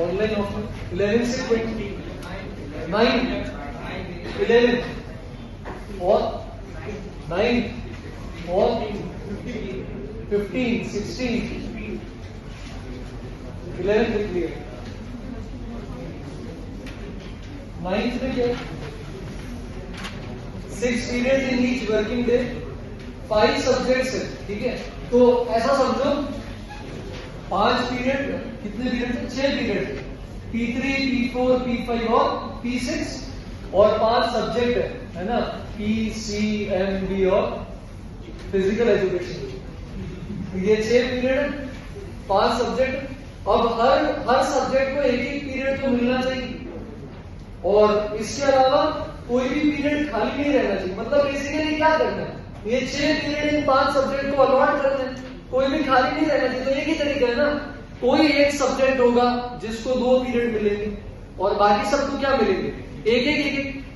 ऑनलाइन ऑफलाइन? 11 से 20 9 11 और 9 और 15 16 11 लिख लिया। 9th में क्या? 6 periods in each working day, 5 subjects है, ठीक है? तो ऐसा समझो 5 पीरियड, कितने पीरियड थे? 6 पीरियड, P3, P4, P5 और P6 और 5 सब्जेक्ट है ना, P, C, M, B और फिजिकल एजुकेशन। ये 6 पीरियड, 5 सब्जेक्ट। अब हर सब्जेक्ट को एक पीरियड तो मिलना चाहिए और इसके अलावा कोई भी पीरियड खाली नहीं रहना चाहिए। मतलब बेसिकली क्या करना है, ये 6 पीरियड इन 5 सब्जेक्ट को अलॉट करना है, कोई भी खाली नहीं रहना चाहिए। तो एक ही तरीका है ना, कोई एक सब्जेक्ट होगा जिसको 2 पीरियड मिलेंगे और बाकी सबको क्या मिलेंगे? एक एक।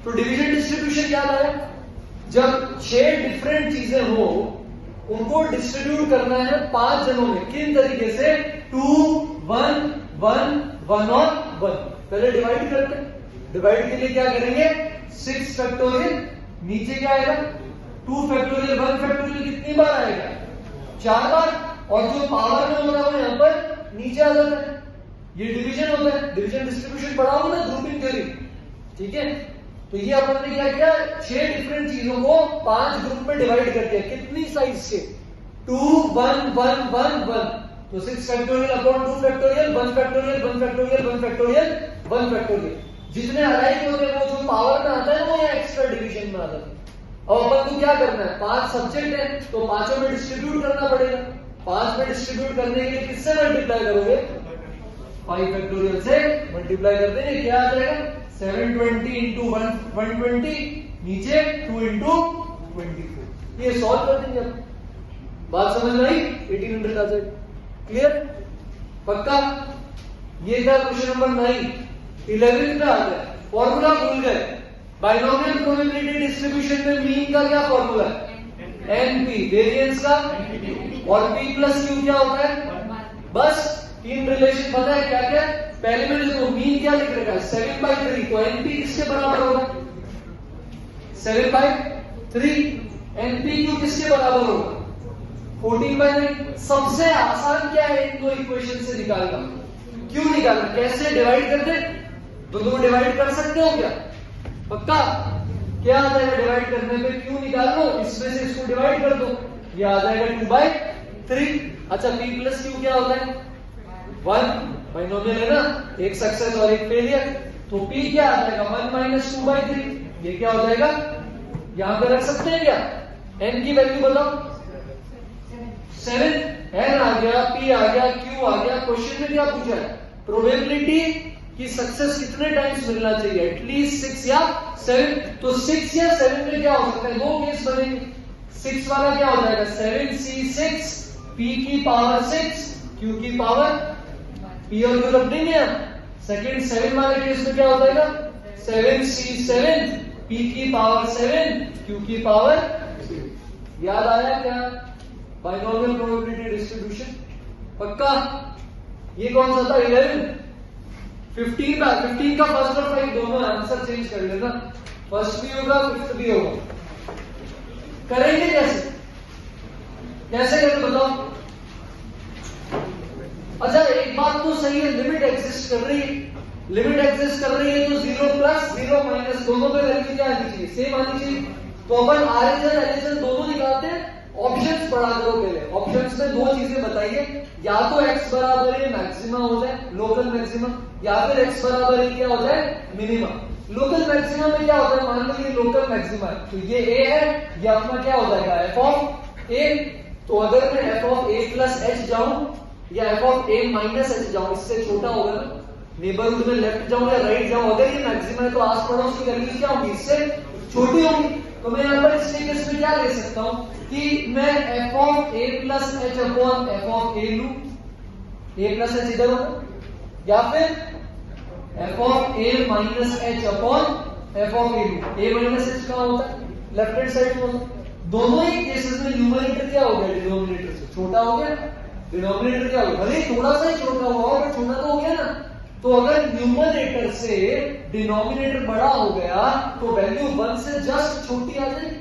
तो डिवीजन डिस्ट्रीब्यूशन क्या आया? जब 6 डिफरेंट चीजें हो उनको डिस्ट्रीब्यूट करना है 5 जनों में। किन तरीके से? 2 1 1 1 और 1। पहले डिवाइड करते हैं। डिवाइड के लिए क्या करेंगे? 6 फैक्टोरियल, नीचे क्या आएगा? 2 फैक्टोरियल 1 फैक्टोरियल कितनी बार आएगा? 4 बार। और जो पावर में होता है वो यहां पर नीचे आ जाता है। ये डिवीजन होता है। डिवीजन डिस्ट्रीब्यूशन पढ़ा होगा ना ग्रुपिंग थ्योरी, ठीक है? तो ये अपन ने क्या किया? 6 डिफरेंट चीजों को 5 ग्रुप में डिवाइड कर दिया। कितनी साइज से? 2 1 1 1 1। तो 6 factorial upon 2 factorial 1 factorial 1 factorial 1 factorial 1 factorial. जितने अलाइक होते हैं वो जो पावर में आता है वो यहाँ एक्स्ट्रा डिवीजन में आता है। अब अपन को क्या करना है? 5 सब्जेक्ट है तो 5 में डिस्ट्रीब्यूट करना पड़ेगा। 5 में डिस्ट्रीब्यूट करने के लिए किससे मल्टीप्लाई करोगे? 5 फैक्टोरियल से मल्टीप्लाई कर देंगे। क्या आ जाएगा? 720 इंटू 120, नीचे 2 इंटू 24। ये सॉल्व कर देंगे आप। बात समझ में आई? 1800 आ जाएगा। क्लियर? पक्का? ये था क्वेश्चन नंबर 9। 11 का आ गया। फॉर्मूला भूल गए। बाइनोमियल प्रोबेबिलिटी डिस्ट्रीब्यूशन में मीन का क्या फॉर्मूला है? NP, वेरिएंस का, और P प्लस Q क्या होता है? बस 3 रिलेशन पता है क्या क्या? पहले में देखो मीन क्या लिख रखा है? 7/3। तो NP किसके बराबर होगा? 7/3। NPQ किसके बराबर होगा? 14/9। सबसे आसान क्या है इन दो इक्वेशन से निकालना? क्यों निकालना? कैसे डिवाइड करते? दोनों डिवाइड कर सकते हो क्या? पक्का? क्या आ जाएगा डिवाइड करने पे? क्यों निकाल लो, इसमें से इसको डिवाइड कर दो, ये आ जाएगा 2/3। अच्छा P प्लस Q क्या होता है? 1। बाइनोमियल है ना, एक सक्सेस और एक फेलियर। तो P क्या आ जाएगा? 1 माइनस 2/3। ये क्या हो जाएगा? यहां पे रख सकते हैं क्या? N की वैल्यू बताओ। 7। N आ गया, P आ गया, Q आ गया। क्वेश्चन में क्या पूछा है? प्रोबेबिलिटी कि सक्सेस कितने टाइम्स मिलना चाहिए? एटलीस्ट 6 या 7। तो 6 या 7 में क्या हो सकता है? 2 केस बनेंगे। 6 वाला क्या हो जाएगा? 7C6, P की पावर 6, Q की पावर, P और Q रख देंगे। सेकंड 7 वाले केस में क्या हो जाएगा? 7C7, P की पावर 7, Q की पावर 6। याद आया क्या? Binomial probability distribution. पक्का? ये कौन सा था? 11। 15 का फर्स्ट और 5 दोनों आंसर चेंज कर लेना। फर्स्ट भी होगा, फिफ्थ भी होगा। करेंगे कैसे? कैसे करें बताओ? अच्छा एक बात तो सही है, लिमिट एग्जिस्ट कर रही है। लिमिट एग्जिस्ट कर रही है तो 0 प्लस 0 माइनस दोनों पे वैल्यू क्या आनी चाहिए? सेम आनी चाहिए। तो अपन RHS LHS दोनों निकालते हैं। ऑप्शंस पढ़ा करो पहले। ऑप्शंस में 2 चीजें बताइए, या तो x बराबर है मैक्सिमा हो जाए, लोकल मैक्सिमा, या फिर x बराबर है क्या हो जाए? मिनिमा। लोकल मैक्सिमा में क्या होता है? मान लो ये लोकल मैक्सिमा है तो ये a है, ये अपना क्या हो जाएगा? f of a। तो अगर मैं f of a plus h जाऊं या f of a minus h जाऊं, इससे छोटा होगा ना, नेबरहुड में लेफ्ट जाऊं या राइट जाऊं, अगर ये मैक्सिमा है तो आस पड़ोस की वैल्यू क्या होगी? इससे छोटी होगी। तो मैं यहाँ पर इस केस में क्या ले सकता हूं कि मैं f of a plus h upon f of a लू, a प्लस h इधर होगा, या फिर f of a minus h upon f of a लू। a माइनस h कहां होता है? लेफ्ट हैंड साइड में होता है। दोनों ही केसेस में न्यूमरेटर क्या हो गया? डिनोमिनेटर से छोटा हो गया, डिनोमिनेटर क्या होगा, भले थोड़ा सा ही छोटा हुआ हो बट छोटा तो हो गया ना। तो अगर न्यूमरेटर से डिनोमिनेटर बड़ा हो गया तो वैल्यू 1 से जस्ट छोटी आ जाएगी,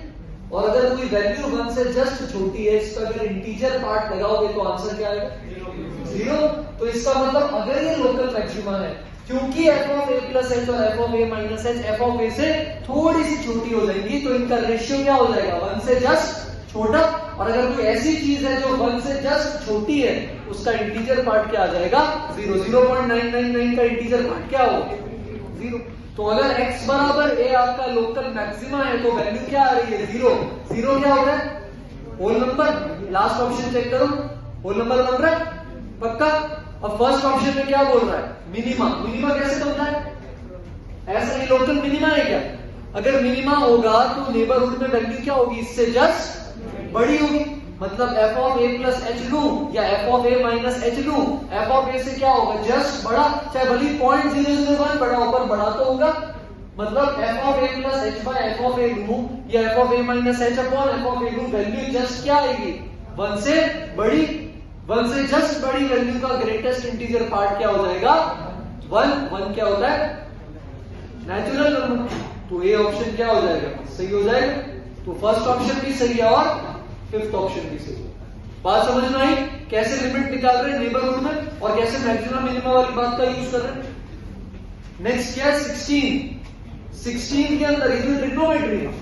और अगर कोई वैल्यू 1 से जस्ट छोटी है, इस पर अगर इंटीजर पार्ट लगाओगे तो आंसर क्या आएगा, 0। तो इसका मतलब अगर ये लोकल मैक्सिमा है, क्योंकि F of A plus H और F of A minus H F of A से थोड़ी सी छोटी हो जाएंगी, तो इनका रेशियो क्या हो जाएगा, 1 से जस्ट छोटा। और अगर कोई ऐसी चीज है जो 1 से जस्ट छोटी है, उसका इंटीजर पार्ट क्या आ जाएगा, 0। 0.999 का इंटीजर पार्ट क्या होगा, 0। तो अगर x बराबर a आपका लोकल मैक्सिमा है तो वैल्यू क्या आ रही है, 0। 0 क्या होता है, whole number. Last option check करो, होल नंबर बन रहा है पक्का। अब फर्स्ट ऑप्शन में क्या बोल रहा है, मिनिमा। मिनिमा कैसे बनता है, ऐसा ही लोकल मिनिमा है क्या, अगर मिनिमा होगा तो नेबरहुड में वैल्यू क्या होगी, इससे जस्ट बड़ी होगी। मतलब F of A plus H लू या F of A minus H लू, एफ ऑफ ए से क्या होगा, जस्ट बड़ा, चाहे भली 0.001 बड़ा ऊपर बड़ा तो होगा। मतलब F of A plus H by F of A लू या F of A minus H upon F of A लू, वैल्यू जस्ट क्या आएगी, 1 से बड़ी। 1 से जस्ट बड़ी वैल्यू का ग्रेटेस्ट इंटीजर पार्ट क्या हो जाएगा, 1। 1 क्या होता है, नेचुरल नंबर। तो ए ऑप्शन क्या हो जाएगा, सही हो जाएगा। तो फर्स्ट ऑप्शन भी सही है और फिफ्थ ऑप्शन भी सही है। बात समझ में आई, कैसे लिमिट निकाल रहे हैं नेबरहुड में और कैसे मैक्सिमम मिनिमम वाली बात का यूज कर रहे हैं। नेक्स्ट क्या है, 16 के अंदर इसमें ट्रिग्नोमेट्री है।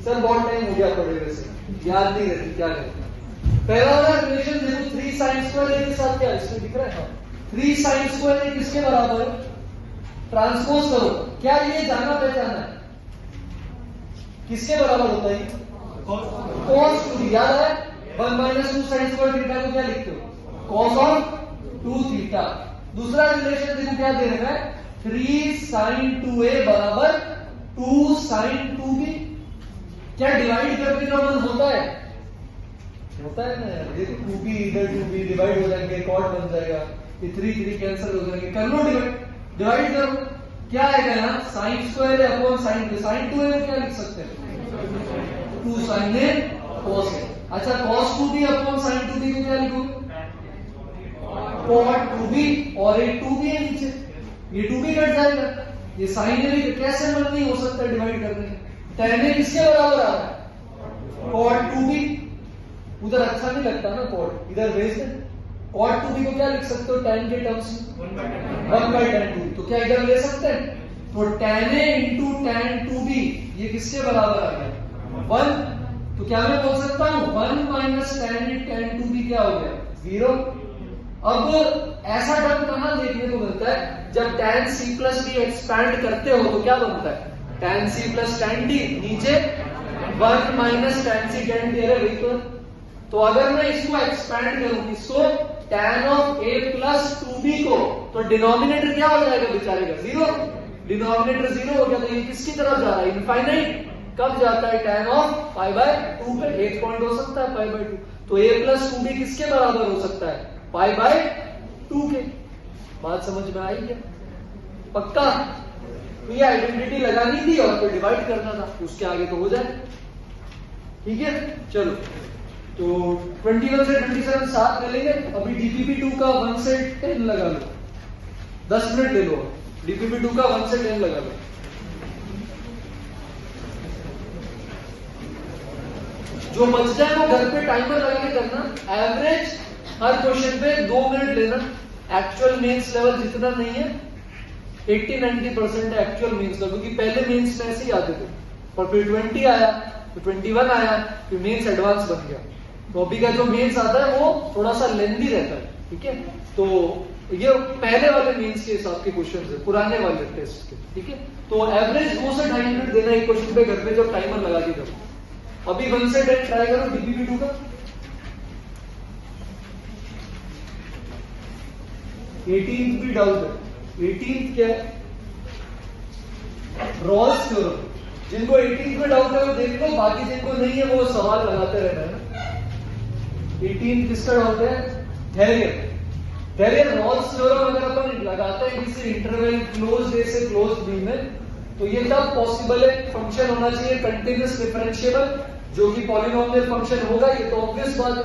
सर बहुत टाइम हो गया पढ़े वैसे, याद नहीं रहती क्या करते। पहला वाला रिलेशन देखो, 3 sin स्क्वायर ए के साथ क्या इसमें दिख रहा है, 3 sin स्क्वायर ए किसके बराबर है, ट्रांसपोज करो। क्या ये जाना पहचाना है, किसके बराबर होता है, cos 2 याद है, 1 - 2 sin स्क्वायर थीटा को क्या लिखते हो, cos ऑफ 2 थीटा। दूसरा रिलेशन देखो क्या दे रहा है, 3 sin 2a बराबर 2 sin 2b। क्या डिवाइड करने का मन होता है, होता है ना यार, देखो 2b इधर 2b डिवाइड हो जाएंगे, कॉट बन जाएगा, ये 3 कैंसिल हो जाएंगे, कर लो डिवाइड करो। क्या आएगा यहाँ, sin square upon sin 2, sin 2a को क्या लिख सकते हैं, 2 sin a cos a। अच्छा cos 2b upon sin 2b को क्या लिखोगे, cot 2b, और ये 2b है नीचे, ये 2b कट जाएगा, ये sin a भी कैसे मन नहीं हो सकता डिवाइड करने के। tan a किसके बराबर आ रहा है, cot 2b। उधर अच्छा नहीं लगता ना cot, इधर भेज दे। cot 2b को क्या लिख सकते हो tan के टर्म्स में, 1/tan 2। तो क्या इधर ले सकते हैं, तो tan a into tan 2b ये किसके बराबर आ गया, 1। तो क्या मैं बोल सकता हूं 1 - tan a tan 2b क्या हो गया, 0। अब ऐसा टर्म कहां देखने को मिलता है, जब tan c plus d expand करते हो तो क्या बनता है, tan c plus tan d, नीचे 1 - tan c tan d। अरे तो अगर मैं इसको एक्सपैंड करूं, इसको tan of a plus 2b को, तो डिनोमिनेटर क्या हो जाएगा बेचारे का, 0। डिनोमिनेटर 0 हो गया, तो ये किसकी तरफ जा रहा है, इनफाइनाइट। कब जाता है, tan ऑफ π/2 पे, 1 पॉइंट हो सकता है π/2। तो a प्लस 2b किसके बराबर हो सकता है, π/2 के। बात समझ में आई क्या, पक्का। तो ये आइडेंटिटी लगानी थी और फिर डिवाइड करना था, उसके आगे तो हो जाए, ठीक है। चलो तो 21 से 27 साथ ले लेंगे। अभी DPP2 का 1 से 10 लगा लो, 10 मिनट ले लो। DPP2 का 1 से 10 लगा लो। जो बच जाए वो घर पे टाइमर लगा के करना। एवरेज हर क्वेश्चन पे 2 मिनट लेना। एक्चुअल मेंस लेवल जितना नहीं है, 80-90% है एक्चुअल मेंस का, क्योंकि पहले मेंस में ऐसे ही आते थे, और फिर 20 आया, फिर 21 आया, फिर मेंस एडवांस बन गया। तो अभी का जो मेंस आता है वो थोड़ा सा लेंथी रहता है, ठीक है। तो ये पहले वाले मेंस के हिसाब के क्वेश्चन है, पुराने वाले टेस्ट के, ठीक है। तो एवरेज 2 से 2.5 मिनट देना एक क्वेश्चन पे घर पे, जब टाइमर लगा के करो। अभी 1 से 10 ट्राई करो DPP2 का। 18th भी डाउट है। 18th क्या है, रॉल्स थ्योरम। जिनको 18th में डाउट है वो देख लो, बाकी जिनको नहीं है वो सवाल लगाते रहना है। 18th किसका डाउट है, थेरियर रॉल्स थ्योरम अगर अपन लगाते हैं किसी इंटरवल क्लोज्ड ए से क्लोज्ड बी में, तो ये तब पॉसिबल है, फंक्शन होना चाहिए कंटीन्यूअस डिफरेंशिएबल, जो कि पॉलिनोमियल फंक्शन होगा, ये तो ऑब्वियस बात है।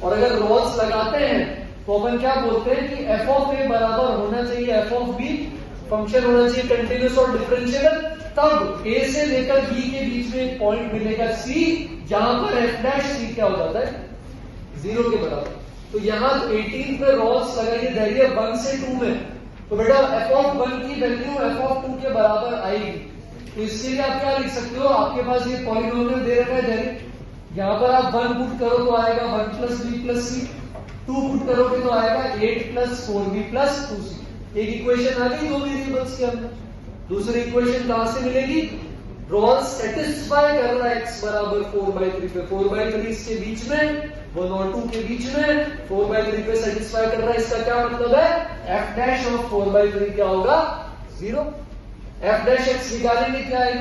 और अगर रोल्स लगाते हैं तो अपन क्या बोलते हैं कि एफ ऑफ ए बराबर होना चाहिए एफ ऑफ बी, फंक्शन होना चाहिए कंटिन्यूअस और डिफरेंशिएबल, तब ए से लेकर बी के बीच में एक पॉइंट मिलेगा सी, जहां पर एफ डैश सी क्या हो जाता है 0 के बराबर। तो यहां 18 पे रोल्स लगाइए धैर्य 1 से 2 में, तो बेटा एफ ऑफ 1 की वैल्यू एफ ऑफ 2 के बराबर आएगी। तो इसके लिए आप क्या लिख सकते हो, आपके पास ये पॉलिनोमियल दे रखा है धैर्य, यहाँ पर आप 1 पुट करो तो आएगा 1 प्लस बी प्लस सी, 2 पुट करोगे तो आएगा 8 प्लस 4b प्लस 2c। एक इक्वेशन आ गई दो वेरिएबल्स के अंदर। दूसरी इक्वेशन कहां से मिलेगी, रोल्स सेटिस्फाई कर रहा है x बराबर 4/3 पे, 4/3 इसके बीच में 1 और 2 के बीच में 4/3 पे सेटिस्फाई कर रहा है। इसका क्या मतलब है, f डैश ऑफ 4/3 क्या होगा 0। f डैश x निकालेंगे क्या है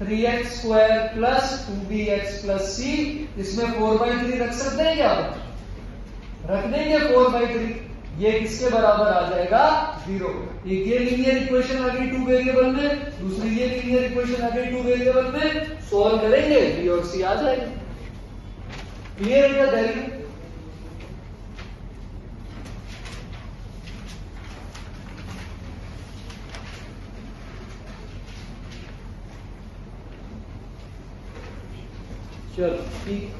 3x square plus 2bx plus c, इसमें 4/3 रख सकते हैं क्या, रख देंगे 4/3, ये किसके बराबर आ जाएगा 0। एक ये लीनियर इक्वेशन आ गई 2 वेरिएबल में, दूसरी ये लीनियर इक्वेशन आ गई 2 वेरिएबल में, सॉल्व करेंगे बी और सी आ जाएगा। क्लियर है क्या धैर्य? चलो ठीक।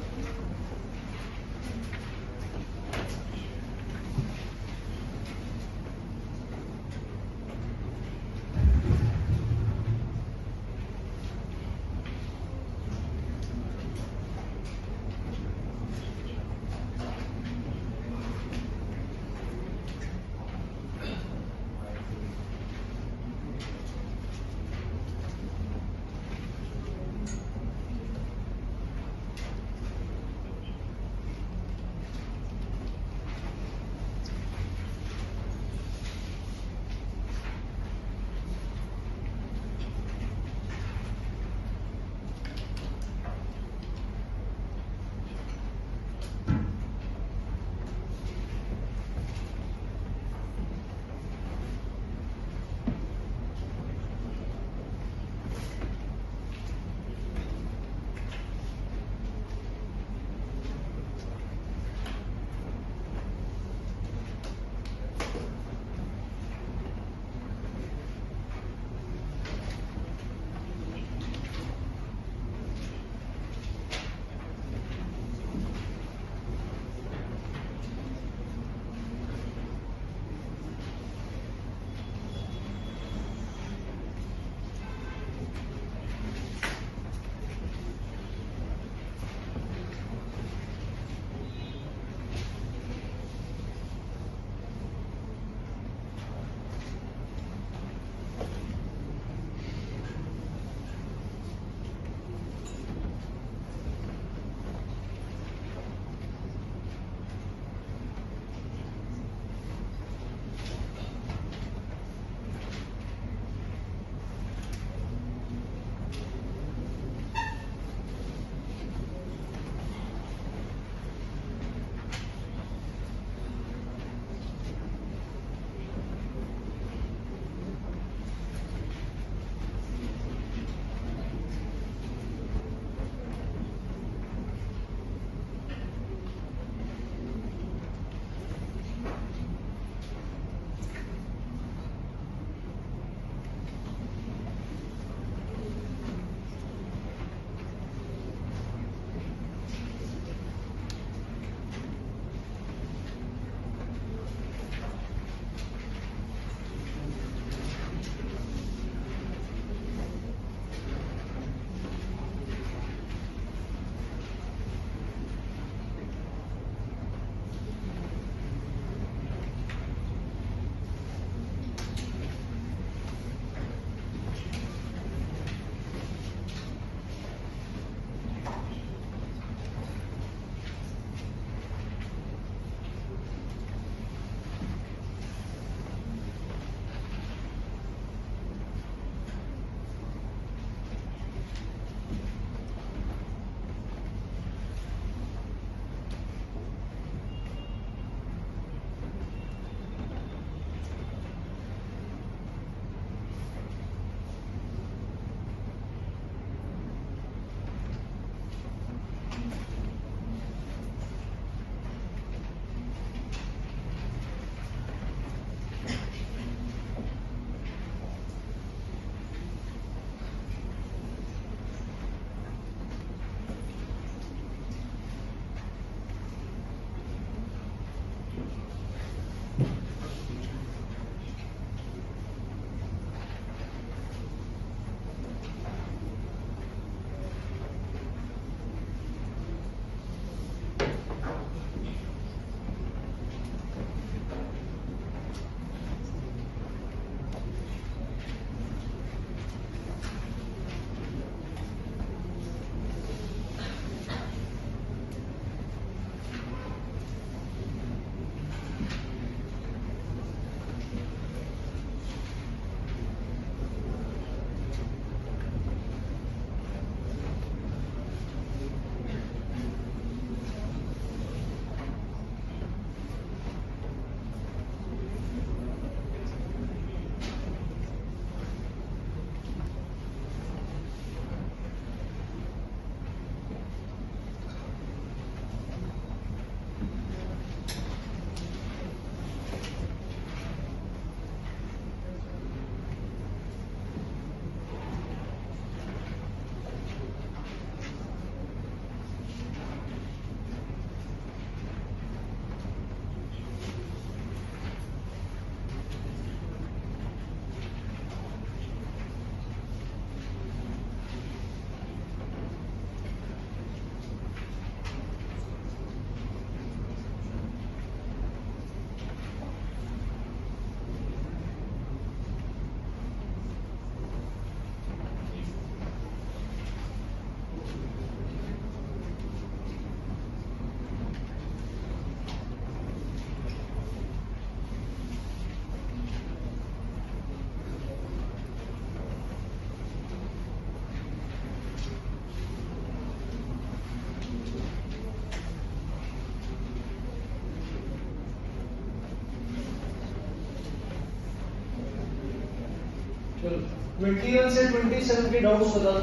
चलो 21 से 27 के डाउट्स बता दो।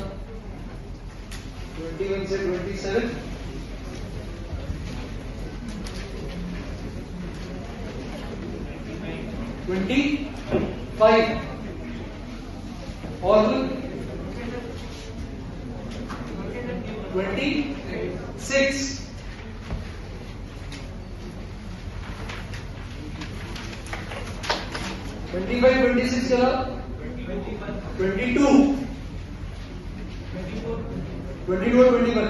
21 से 27 25 और 26 25 26 चला 22 22 और 21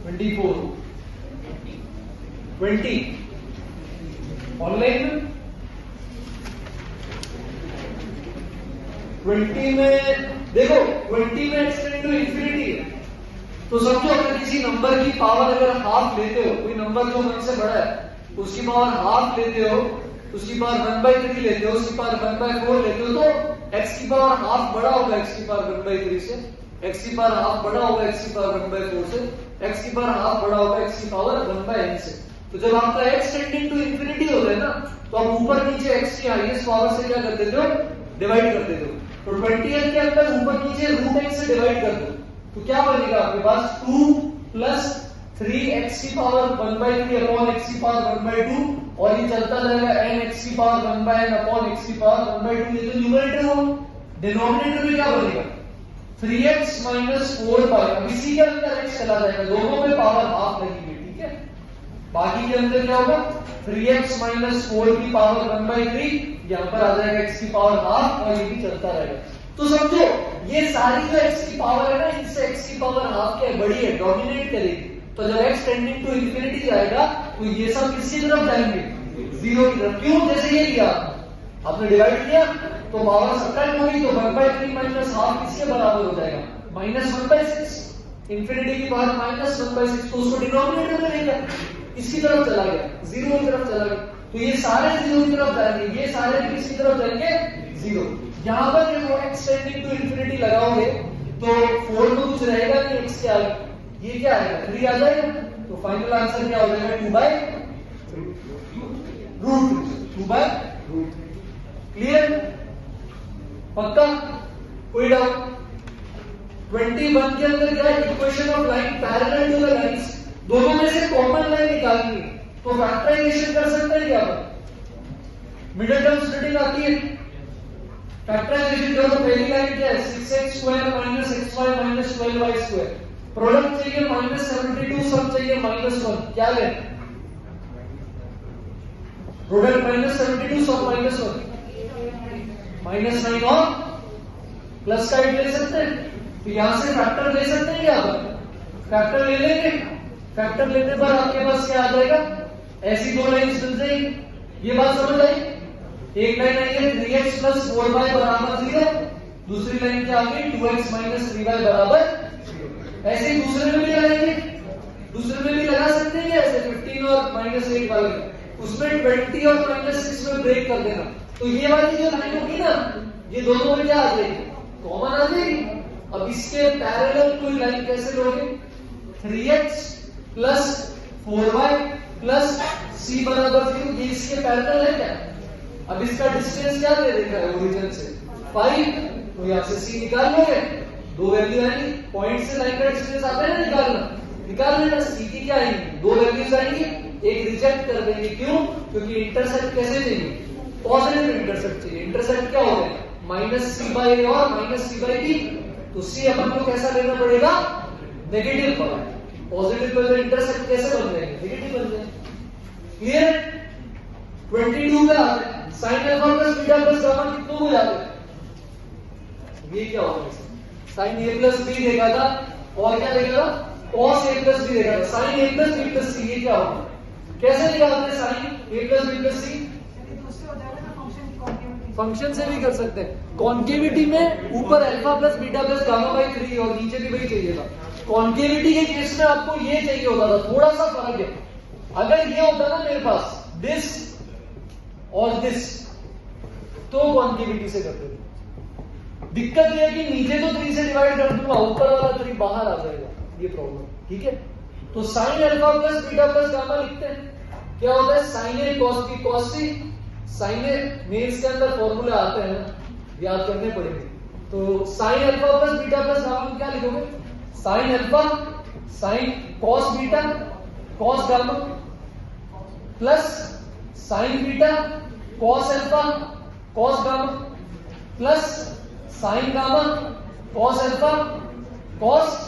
24 20 ऑनलाइन में 20 में देखो 20 में एक्सटेंड टू इंफिनिटी है, तो समझो अगर किसी नंबर की पावर अगर हाफ लेते हो, कोई नंबर जो 1 से बड़ा है उसकी पावर हाफ लेते हो, उसकी पावर 1/3 लेते हो, उसकी पावर 1/4 लेते हो, तो x की पावर हाफ बड़ा होगा x की पावर 1/3 से, x की पावर हाफ बड़ा होगा x की पावर 1/4 से, x की पावर हाफ बड़ा होगा x की पावर 1/n से। तो जब आपका x टेंडिंग टू इंफिनिटी होता है ना, तो आप ऊपर नीचे x की हाईएस्ट पावर से क्या कर देते हो, डिवाइड कर देते हो। तो 20 के अंदर ऊपर नीचे √x से डिवाइड कर दो, तो क्या बनेगा आपके पास 2 प्लस 3x की पावर 1/3 अपॉन x की पावर 1/2, और ये चलता रहेगा n x की पावर 1/n अपॉन x की पावर 1/2। ये तो न्यूमरेटर हो, डिनोमिनेटर में क्या बनेगा 3x माइनस 4y। अब इसी के अंदर x चला जाएगा, दोनों में पावर हाफ लगेगी, ठीक है। बाकी के अंदर क्या होगा 3x माइनस 4 की पावर 1/3, यहाँ पर आ जाएगा x की पावर हाफ, और ये भी चलता रहेगा। तो समझो ये सारी जो x की पावर है ना, इससे x की पावर हाफ क्या बड़ी है, डोमिनेट करेगी। तो जब x टेंडिंग टू इंफिनिटी जाएगा तो ये सब किसकी तरफ जाएंगे, 0 की तरफ। क्यों, जैसे ये किया आपने डिवाइड किया तो पावर सबट्रैक्ट होगी, तो 1/3 माइनस हाफ किसके बराबर हो जाएगा, -1/6। इंफिनिटी की पावर -1/6, तो उसको डिनोमिनेटर में लेगा, इसकी तरफ चला गया, 0 की तरफ चला गया। तो ये सारे 0 की तरफ जाएंगे, ये सारे भी किसकी तरफ जाएंगे, 0। यहां पर देखो x टेंडिंग टू इंफिनिटी लगाओगे तो 4 तो कुछ रहेगा नहीं x के आगे, ये क्या आएगा 3 आ जाएगा। तो फाइनल आंसर क्या हो जाएगा 2/√। क्लियर, पक्का, कोई डाउट। 21 के अंदर क्या है, equation of line parallel to the lines, दोनों में से कॉमन लाइन निकालनी है, तो फैक्टराइजेशन कर सकते हैं क्या, मिडिल टर्म स्प्लिटिंग आती है। फैक्टराइजेशन करो, पहली लाइन क्या है 6x² minus xy minus 12y², product चाहिए -72, सब चाहिए -1, क्या ले, प्रोडक्ट -72 सब -1, -9 और प्लस का ले सकते हैं, तो यहां से फैक्टर ले सकते हैं क्या, फैक्टर ले लेंगे। फैक्टर लेने पर आपके पास क्या आ जाएगा, ऐसी दो लाइन्स मिल जाएगी। ये बात समझ आई, एक लाइन आई है 3x प्लस 4y बराबर 0, दूसरी लाइन क्या आ गई 2x माइनस 3y बराबर 0। ऐसे ही दूसरे में भी लगाएंगे, दूसरे में भी लगा सकते हैं ऐसे 15 और -8 वाले, उसमें 20 और -6 में ब्रेक कर देना, तो ये वाली जो लाइन होगी ना, ये दोनों में क्या आ जाएगी, कॉमन आ जाएगी। अब इसके पैरेलल कोई लाइन कैसे लोगे, 3x plus 4y plus c बराबर 0, ये इसके पैरेलल है क्या। अब इसका डिस्टेंस क्या दे देखा है ओरिजिन से 5, तो यहां से c निकाल लोगे, दो वैल्यू आएंगी, पॉइंट से लाइन का डिस्टेंस आता है ना निकाल लेना, c की क्या आएंगी, दो वैल्यूज आएंगी, एक रिजेक्ट कर देंगे, क्यों, क्योंकि इंटरसेक्ट कैसे चाहिए, पॉजिटिव इंटरसेक्ट चाहिए। इंटरसेक्ट क्या हो गया -c/a और -c/b, तो c अपन को कैसा लेना पड़ेगा, नेगेटिव पर, पॉजिटिव पर इंटरसेक्ट कैसे बन जाएंगे, नेगेटिव बन जाएंगे। क्लियर। 22 पे आते हैं, sin alpha plus beta plus gamma कितनों को जाते हैं, ये क्या होगा, sin a प्लस b देखा था, और क्या देखा था cos a प्लस b देखा था, sin a plus b plus c, ये क्या होगा, कैसे निकालते हैं sin a plus b plus c, function से भी कर सकते हैं। कॉन्केविटी में ऊपर alpha plus beta plus gamma by 3 और नीचे भी वही चाहिए था। कॉन्केविटी के केस में आपको ये चाहिए होता था, थोड़ा सा फर्क है, अगर ये होता ना मेरे पास दिस और दिस, तो कॉन्केविटी से करते थे। दिक्कत ये है कि नीचे तो 3 से डिवाइड कर दूंगा, ऊपर वाला 3 बाहर आ जाएगा, ये प्रॉब्लम, ठीक है। तो sine alpha plus beta plus gamma लिखते हैं, क्या होता है sign A cos B cos C, sign A mains के अंदर फॉर्मूला आते हैं, याद करने पड़ेंगे। तो sine alpha plus beta plus gamma में क्या लिखोगे? Sine alpha sine cos beta cos gamma plus sign beta cos alpha cos gamma plus sign gamma cos alpha cos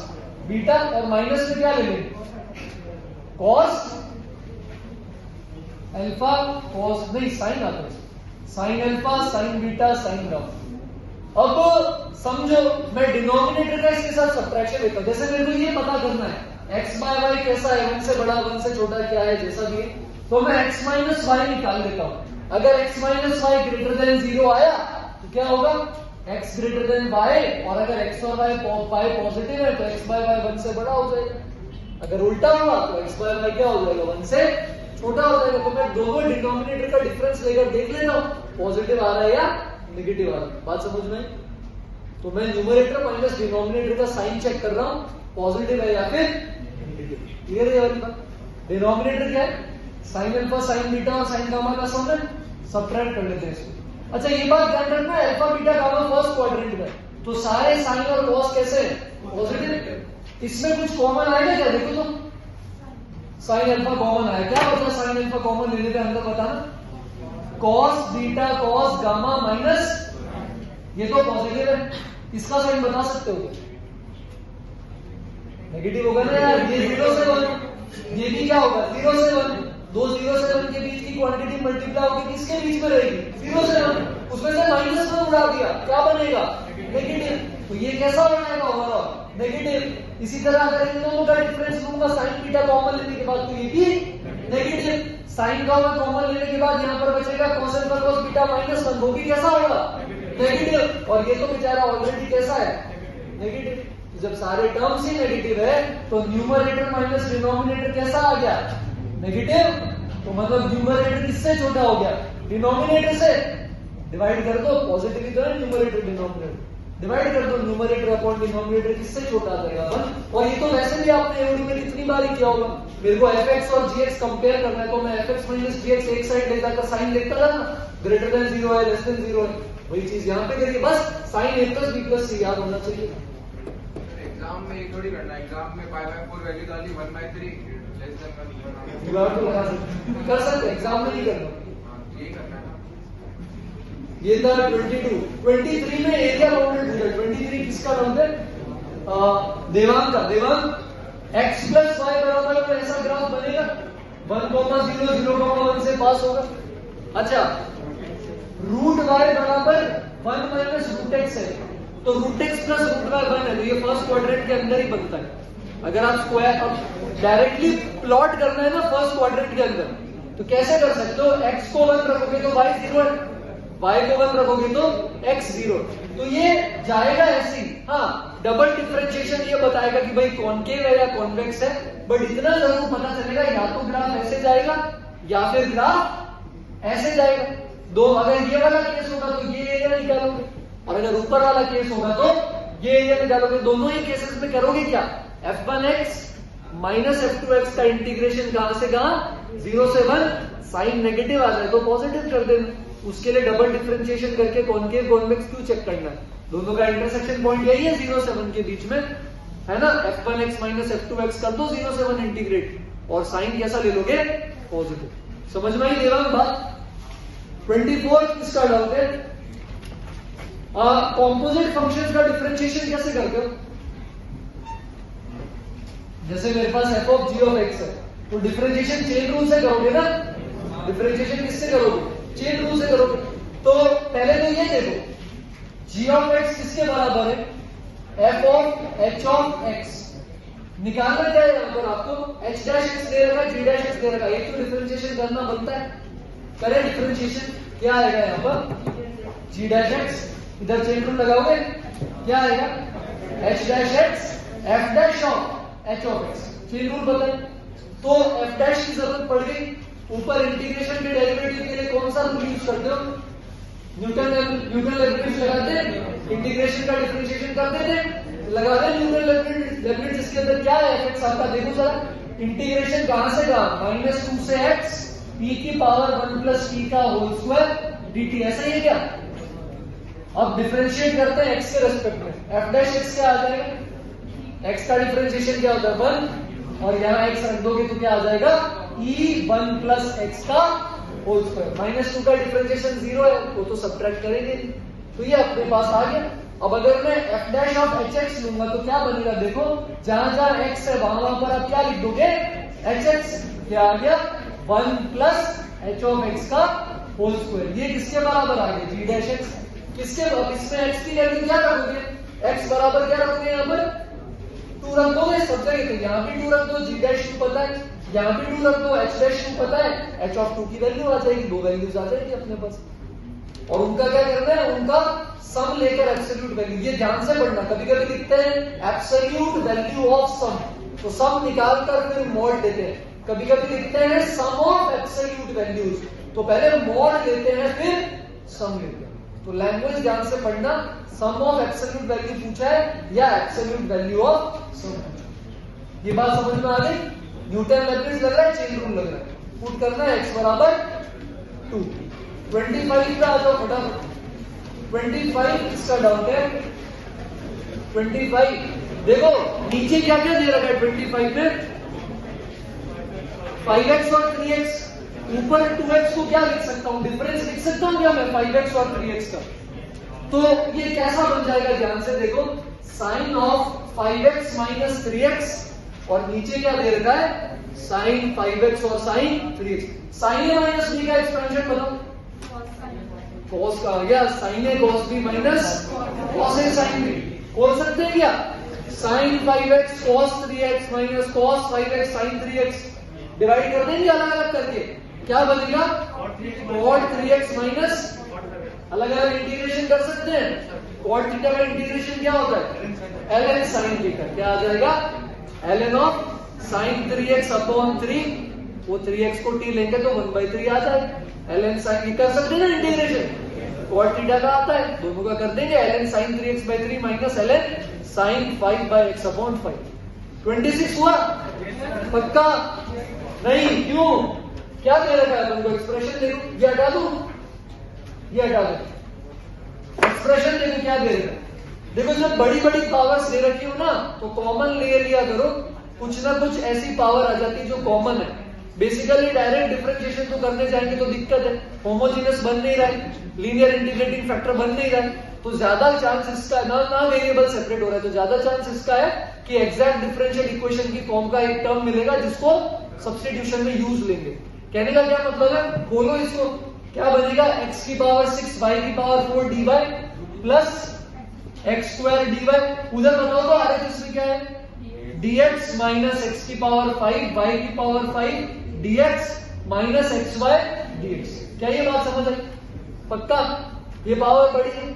beta और माइनस में क्या ले लेंगे? कॉस अल्फा कॉस नहीं साइन आता है, sine alpha sign beta sine gamma. अब समझो मैं डिनोमिनेटर का इसके साथ सब्ट्रैक्शन लेता हूं। जैसे मेरे को ये पता करना है x बाय वाई कैसा है, 1 से बड़ा 1 से छोटा क्या है, जैसा भी है, तो मैं x माइनस वाई निकाल देता हूं। अगर x minus Y greater than 0 आया तो क्या होगा? x ग्रेटर देन y, और अगर x और y पॉजिटिव है तो x बाय वाई 1 से बड़ा हो जाएगा। अगर उल्टा हुआ तो x बाय वाई क्या हो जाएगा? 1 से छोटा हो जाएगा। तो मैं दोनों डिनोमिनेटर का डिफरेंस लेकर देख लेता हूं पॉजिटिव आ रहा है या नेगेटिव आ रहा है। बात समझ में? तो मैं न्यूमरेटर माइनस डिनोमिनेटर का साइन चेक कर रहा हूं, पॉजिटिव है या फिर नेगेटिव। क्लियर है वाली बात? डिनोमिनेटर क्या है? साइन अल्फा साइन बीटा और साइन गामा का सम है, सबट्रैक्ट कर लेते हैं इसको। अच्छा ये बात ध्यान रखना, alpha beta gamma first quadrant में, तो सारे साइन और कॉस कैसे हैं? पॉजिटिव। इसमें कुछ कॉमन आएगा क्या? देखो तो साइन अल्फा कॉमन आया, क्या होता है साइन अल्फा कॉमन लेने के अंदर बताना? Cos beta cos gamma minus, ये तो पॉजिटिव है, इसका साइन बता सकते हो? नेगेटिव होगा ना यार। ये 0 से 1, ये भी क्या होगा? 0 से 1। दो 0 से 1 के बीच की क्वांटिटी मल्टीप्लाई होगी, किसके बीच में रहेगी? 0 से 1। उसमें से माइनस में उड़ा दिया, क्या बनेगा? नेगेटिव। तो ये कैसा बनाएगा? Overall negative. इसी तरह अगर इन दोनों का डिफरेंस लूंगा साइन बीटा कॉमन लेने के बाद, तो ये भी नेगेटिव। साइन गामा कॉमन लेने के बाद यहाँ पर बचेगा cos alpha cos beta minus 1, वो भी कैसा होगा? नेगेटिव। और ये तो बेचारा ऑलरेडी कैसा है? नेगेटिव। जब सारे टर्म्स ही नेगेटिव है तो न्यूमरेटर माइनस डिनोमिनेटर कैसा आ गया? नेगेटिव। तो मतलब न्यूमरेटर किससे छोटा हो गया? डिनोमिनेटर से। डिवाइड कर दो, पॉजिटिव ही तो है न्यूमरेटर डिनोमिनेटर, डिवाइड कर दो न्यूमरेटर अपॉन डिनोमिनेटर, किससे छोटा आ जाएगा? 1। और ये तो वैसे भी आपने एओडी में कितनी बार किया होगा। मेरे को fx और gx कंपेयर करना है तो मैं fx माइनस gx एक साइड ले जाकर साइन लिखता था ना, ग्रेटर देन 0 है लेस देन 0 है, वही चीज यहाँ पे करिए। बस sine a plus b plus c याद होना चाहिए। एग्जाम में ये थोड़ी करना है, एग्जाम में पाई बाय 4 वैल्यू डाली 1/3 लेस देन 1 दीवार तो लगा सकते, कर सकते, एग्जाम में नहीं करना। ये करना है ना। ये था 23 में एरिया बाउंडेड फिगर। 23 किसका नाम है? देवांग का। देवांग x प्लस वाई बराबर में ऐसा ग्राफ बनेगा 1,0 0,1 से पास होगा। अच्छा रूट y बराबर 1 माइनस रूट x है, तो root x plus root y 1 है, तो ये फर्स्ट क्वाड्रेंट के अंदर ही बनता है। अगर आप स्क्वायर अब डायरेक्टली प्लॉट करना है ना फर्स्ट क्वाड्रेंट के अंदर, तो कैसे कर सकते हो? x को 1 रखोगे तो y 0 है, y को 1 रखोगे तो x 0, तो ये जाएगा ऐसे ही। हाँ डबल डिफरेंशिएशन ये बताएगा कि भाई कॉनकेव है या कॉन्वेक्स है, बट इतना जरूर पता चलेगा या तो ग्राफ ऐसे जाएगा या फिर ग्राफ ऐसे जाएगा। दो, अगर ये वाला केस होगा तो ये एरिया निकालोगे, और अगर ऊपर वाला केस होगा तो ये एरिया निकालोगे। दोनों ही केसेस में करोगे क्या? f1x माइनस f2x का इंटीग्रेशन कहां से कहां? 0 से 1। साइन नेगेटिव आ जाए तो पॉजिटिव कर देना। उसके लिए डबल डिफरेंशिएशन करके कॉनकेव कॉन्वेक्स क्यों चेक करना है? दोनों का इंटरसेक्शन पॉइंट यही है 0 से 1 के बीच में, है ना? f1x माइनस f2x कर दो 0 से 1 इंटीग्रेट, और साइन कैसा ले लोगे? पॉजिटिव। समझ में आई देवांग बात? 24 किसका डाउट है? कॉम्पोजिट फंक्शंस का डिफरेंशिएशन कैसे करते हो? जैसे मेरे पास f of g of x है, तो डिफरेंशिएशन चेन रूल से करोगे ना? डिफरेंशिएशन किससे करोगे? चेन रूल से करोगे। तो पहले तो ये देखो g ऑफ x किसके बराबर है? f of h of x। निकालना क्या है यहाँ पर आपको? h डैश x दे रखा है, g डैश x दे रखा है, एक तो डिफरेंशिएशन करना बनता है। करें डिफरेंशिएशन, क्या आएगा यहाँ पर? g डैश x, इधर चेन रूल लगाओगे क्या आएगा? h dash x f dash of h of x। Chain rule बताए तो f डैश की जरूरत पड़ गई। ऊपर इंटीग्रेशन के डेरिवेटिव के लिए कौन सा रूल यूज करते हो? न्यूटन लेबनिट्ज लगाते हैं, इंटीग्रेशन का डिफरेंशिएशन करते थे, लगा दे न्यूटन लेबनिट्ज। इसके अंदर क्या है एफ एक्स आपका? देखो जरा इंटीग्रेशन कहां से कहां? -2 से x e की पावर 1 प्लस t का होल स्क्वायर dt। ऐसा ही है क्या? अब डिफरेंशिएट करते हैं एक्स के रेस्पेक्ट में, एफ डैश एक्स क्या आ जाएगा, एक्स का डिफरेंशिएशन क्या होता है 1, और यहाँ एक्स रख दोगे तो क्या आ जाएगा E1 प्लस एक्स का होल स्क्वायर। -2 का डिफरेंशिएशन 0 है, वो तो सब्ट्रैक्ट करेंगे, तो ये अपने पास आ गया। अब अगर मैं F dash of H x लूंगा तो क्या बनेगा, देखो जहां जहां एक्स है वहां वहां पर आप क्या लिख दोगे, एच एक्स, क्या आ गया 1 प्लस एच ऑफ एक्स का होल स्क्वायर। ये किसके बराबर आ गया, जी डैश एक्स। किसके, इसमें एक्स की वैल्यू क्या रखोगे, एक्स बराबर क्या रखोगे, यहाँ पर 2 रख दोगे सब जगह, तो यहाँ भी 2 रख दो, जी डैश 2 पता है, यहाँ भी 2 रख दो, एच डैश 2 पता है, एच ऑफ 2 की वैल्यू आ जाएगी, 2 वैल्यूज आ जाएगी अपने पास। और उनका क्या करना है, उनका सम लेकर एब्सोल्यूट वैल्यू, ये ध्यान से पढ़ना, कभी कभी लिखते हैं एब्सोल्यूट वैल्यू ऑफ सम, तो सम निकाल कर फिर मॉड लेते हैं, कभी कभी लिखते हैं सम ऑफ एब्सोल्यूट वैल्यूज, तो पहले मॉड लेते हैं फिर सम लेते हैं। तो लैंग्वेज ध्यान से पढ़ना, सम ऑफ एब्सोल्यूट वैल्यू पूछा है या एब्सोल्यूट वैल्यू ऑफ सम। ये बात समझ में आ गई, न्यूटन लैप्लेस लग रहा है, चेन रूल लग रहा है, पुट करना है x बराबर 2। 25 का आ जाओ फटाफट, 25 इसका डाउट है, 25 देखो नीचे क्या क्या दे रखा है 25 में, 5x और 3x, ऊपर 2x को क्या लिख सकता हूं, डिफरेंस लिख सकता हूं क्या मैं 5x और 3x का, तो ये कैसा बन जाएगा, ध्यान से देखो, sign of 5x minus 3x, और नीचे क्या दे रखा है, साइन 5x और sine 3x, sine A minus B का एक्सपेंशन बताओ, कॉस का आ गया, sine A cos B minus cos A sine B, खोल सकते हैं क्या, sine 5x cos 3x minus cos 5x sine 3x, divide कर देंगे अलग अलग करके, क्या बनेगा cot 3x माइनस, अलग अलग इंटीग्रेशन कर सकते हैं, cot थीटा का इंटीग्रेशन क्या होता है ln sin थीटा, क्या आ जाएगा ln of sin 3x upon 3, वो 3x को t लेंगे तो 1/3 आ जाएगा, ln sin कर सकते हैं ना इंटीग्रेशन, cot थीटा का आता है, दोनों का कर देंगे, ln sin 3x/3 minus ln sin 5/x upon 5। 26 हुआ पक्का, नहीं क्यों, क्या दे रखा है अपन को, एक्सप्रेशन देखो, ये हटा दो, ये हटा दो, एक्सप्रेशन देखो क्या दे रखा है, देखो जब बड़ी बड़ी पावर्स दे रखी हो ना तो कॉमन ले लिया करो, कुछ ना कुछ ऐसी पावर आ जाती है जो कॉमन है, बेसिकली डायरेक्ट डिफरेंशिएशन तो करने जाएंगे तो दिक्कत है, होमोजेनियस बन नहीं रहा है, लीनियर इंटीग्रेटिंग फैक्टर बन नहीं रहा है, तो ज्यादा चांस इसका ना वेरिएबल सेपरेट हो रहा है, तो ज्यादा चांस इसका है कि एग्जैक्ट डिफरेंशियल इक्वेशन की फॉर्म का एक टर्म मिलेगा जिसको सब्स्टिट्यूशन में यूज लेंगे। कहने का क्या मतलब है, खोलो इसको, क्या बनेगा x की पावर 6 y की power 4 dy plus x square dy, उधर बताओ तो RHS इसमें क्या है, dx माइनस x की पावर 5 y की power 5 dx minus xy dx, क्या ये बात समझ आई, पक्का, ये पावर बड़ी है,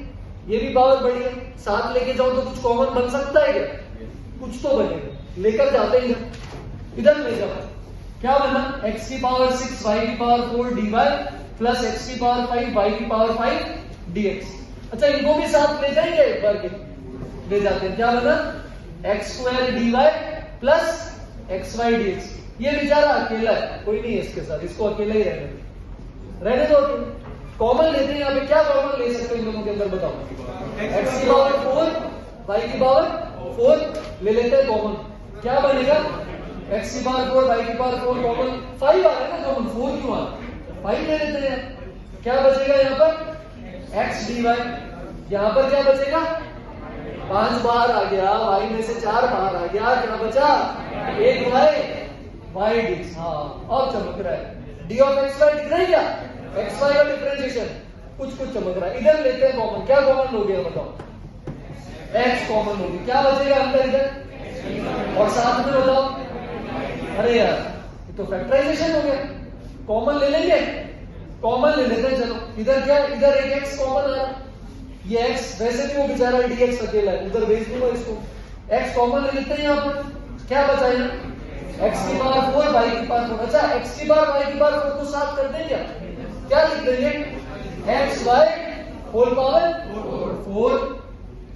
ये भी पावर बड़ी है, साथ लेके जाओ तो कुछ कॉमन बन सकता है क्या, कुछ तो बनेगा, लेकर जाते ही इधर ले जाओ, क्या बना x की पावर 6 y की पावर 4 dy प्लस x की पावर 5 y की पावर 5 dx। अच्छा इनको भी साथ ले जाएंगे एक बार के, ले जाते हैं, क्या बना x square dy plus xy dx, ये बेचारा अकेला है, कोई नहीं है इसके साथ, इसको अकेला ही रहने दो, कॉमन लेते हैं, यहाँ पे क्या कॉमन ले सकते हैं इन दोनों के अंदर बताओ, x की पावर 4 y की पावर 4 ले लेते हैं कॉमन, क्या बनेगा x की पावर 4 y की पावर 4 कॉमन 5 आ रहा है ना, कॉमन 4 क्यों आ रहा है, 5 ले लेते हैं, क्या बचेगा यहाँ पर x dy, यहाँ पर क्या बचेगा 5 बाहर आ गया, y में से 4 बाहर आ गया, क्या बचा 1 y dx, हाँ अब चमक रहा है, d ऑफ x y दिख रहा है क्या, x y का डिफरेंशिएशन कुछ चमक रहा है, इधर लेते हैं कॉमन, क्या कॉमन लोगे बताओ, x कॉमन लोगे, क्या बचेगा अंदर इधर, और साथ में बताओ, अरे यार ये तो फैक्टराइजेशन हो गया, कॉमन ले लेंगे, कॉमन ले लेते हैं, चलो इधर क्या, इधर एक x कॉमन आ रहा, ये x वैसे भी वो बेचारा dx अकेला है, उधर भेज दूंगा इसको, x कॉमन ले लेते हैं यहाँ पर, क्या बचा यहाँ x की पावर 4 y की पावर 4, अच्छा x की पावर y की पावर 4 को साथ कर देंगे, क्या लिख देंगे x y होल पावर 4,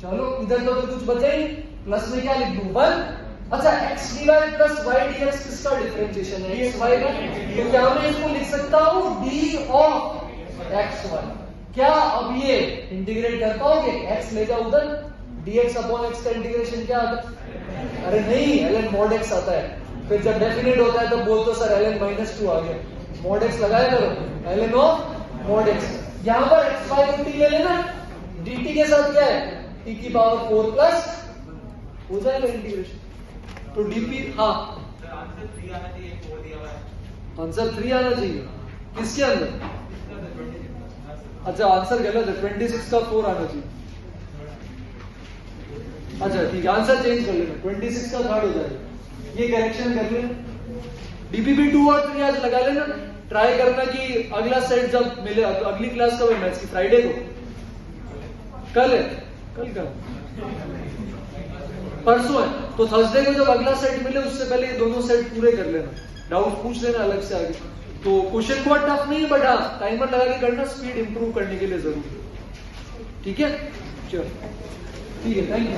चलो इधर तो कुछ बचा ही, प्लस में क्या लिख दूं 1, अच्छा x dy plus y dx किसका डिफरेंशिएशन है, x y का, तो क्या मैं इसको लिख सकता हूँ d ऑफ x y, क्या अब ये इंटीग्रेट कर पाओगे? x ले जाओ उधर, dx अपॉन x का इंटीग्रेशन क्या आता है? अरे नहीं, ln mod x आता है। फिर जब डेफिनेट होता है तो बोलते हो सर ln -2 आ गया, mod x लगाया करो, ln ऑफ mod x। यहां पर x by dt ले लेना, dt के साथ क्या है? t की पावर 4 प्लस हो जाएगा इंटीग्रेशन। तो dp, हाँ आंसर 3 आना चाहिए। किसके अंदर? अच्छा आंसर गलत है, 26 का 4 आना चाहिए। अच्छा ठीक है, आंसर चेंज कर लेना, 26 का 3 हो जाएगा। ये करेक्शन कर लेना। डीपीपी 2 और 3 आज लगा लेना। ट्राई करना कि अगला सेट जब मिले, तो अगली क्लास कब है मैथ्स की? फ्राइडे को, कल है, कल का परसों है, तो थर्सडे को जब अगला सेट मिले उससे पहले ये दोनों सेट पूरे कर लेना। डाउट पूछ लेना अलग से आगे। तो क्वेश्चन बहुत टफ नहीं है, बट हाँ टाइमर लगा के करना, स्पीड इंप्रूव करने के लिए जरूर। ठीक है, चलो ठीक है, थैंक यू।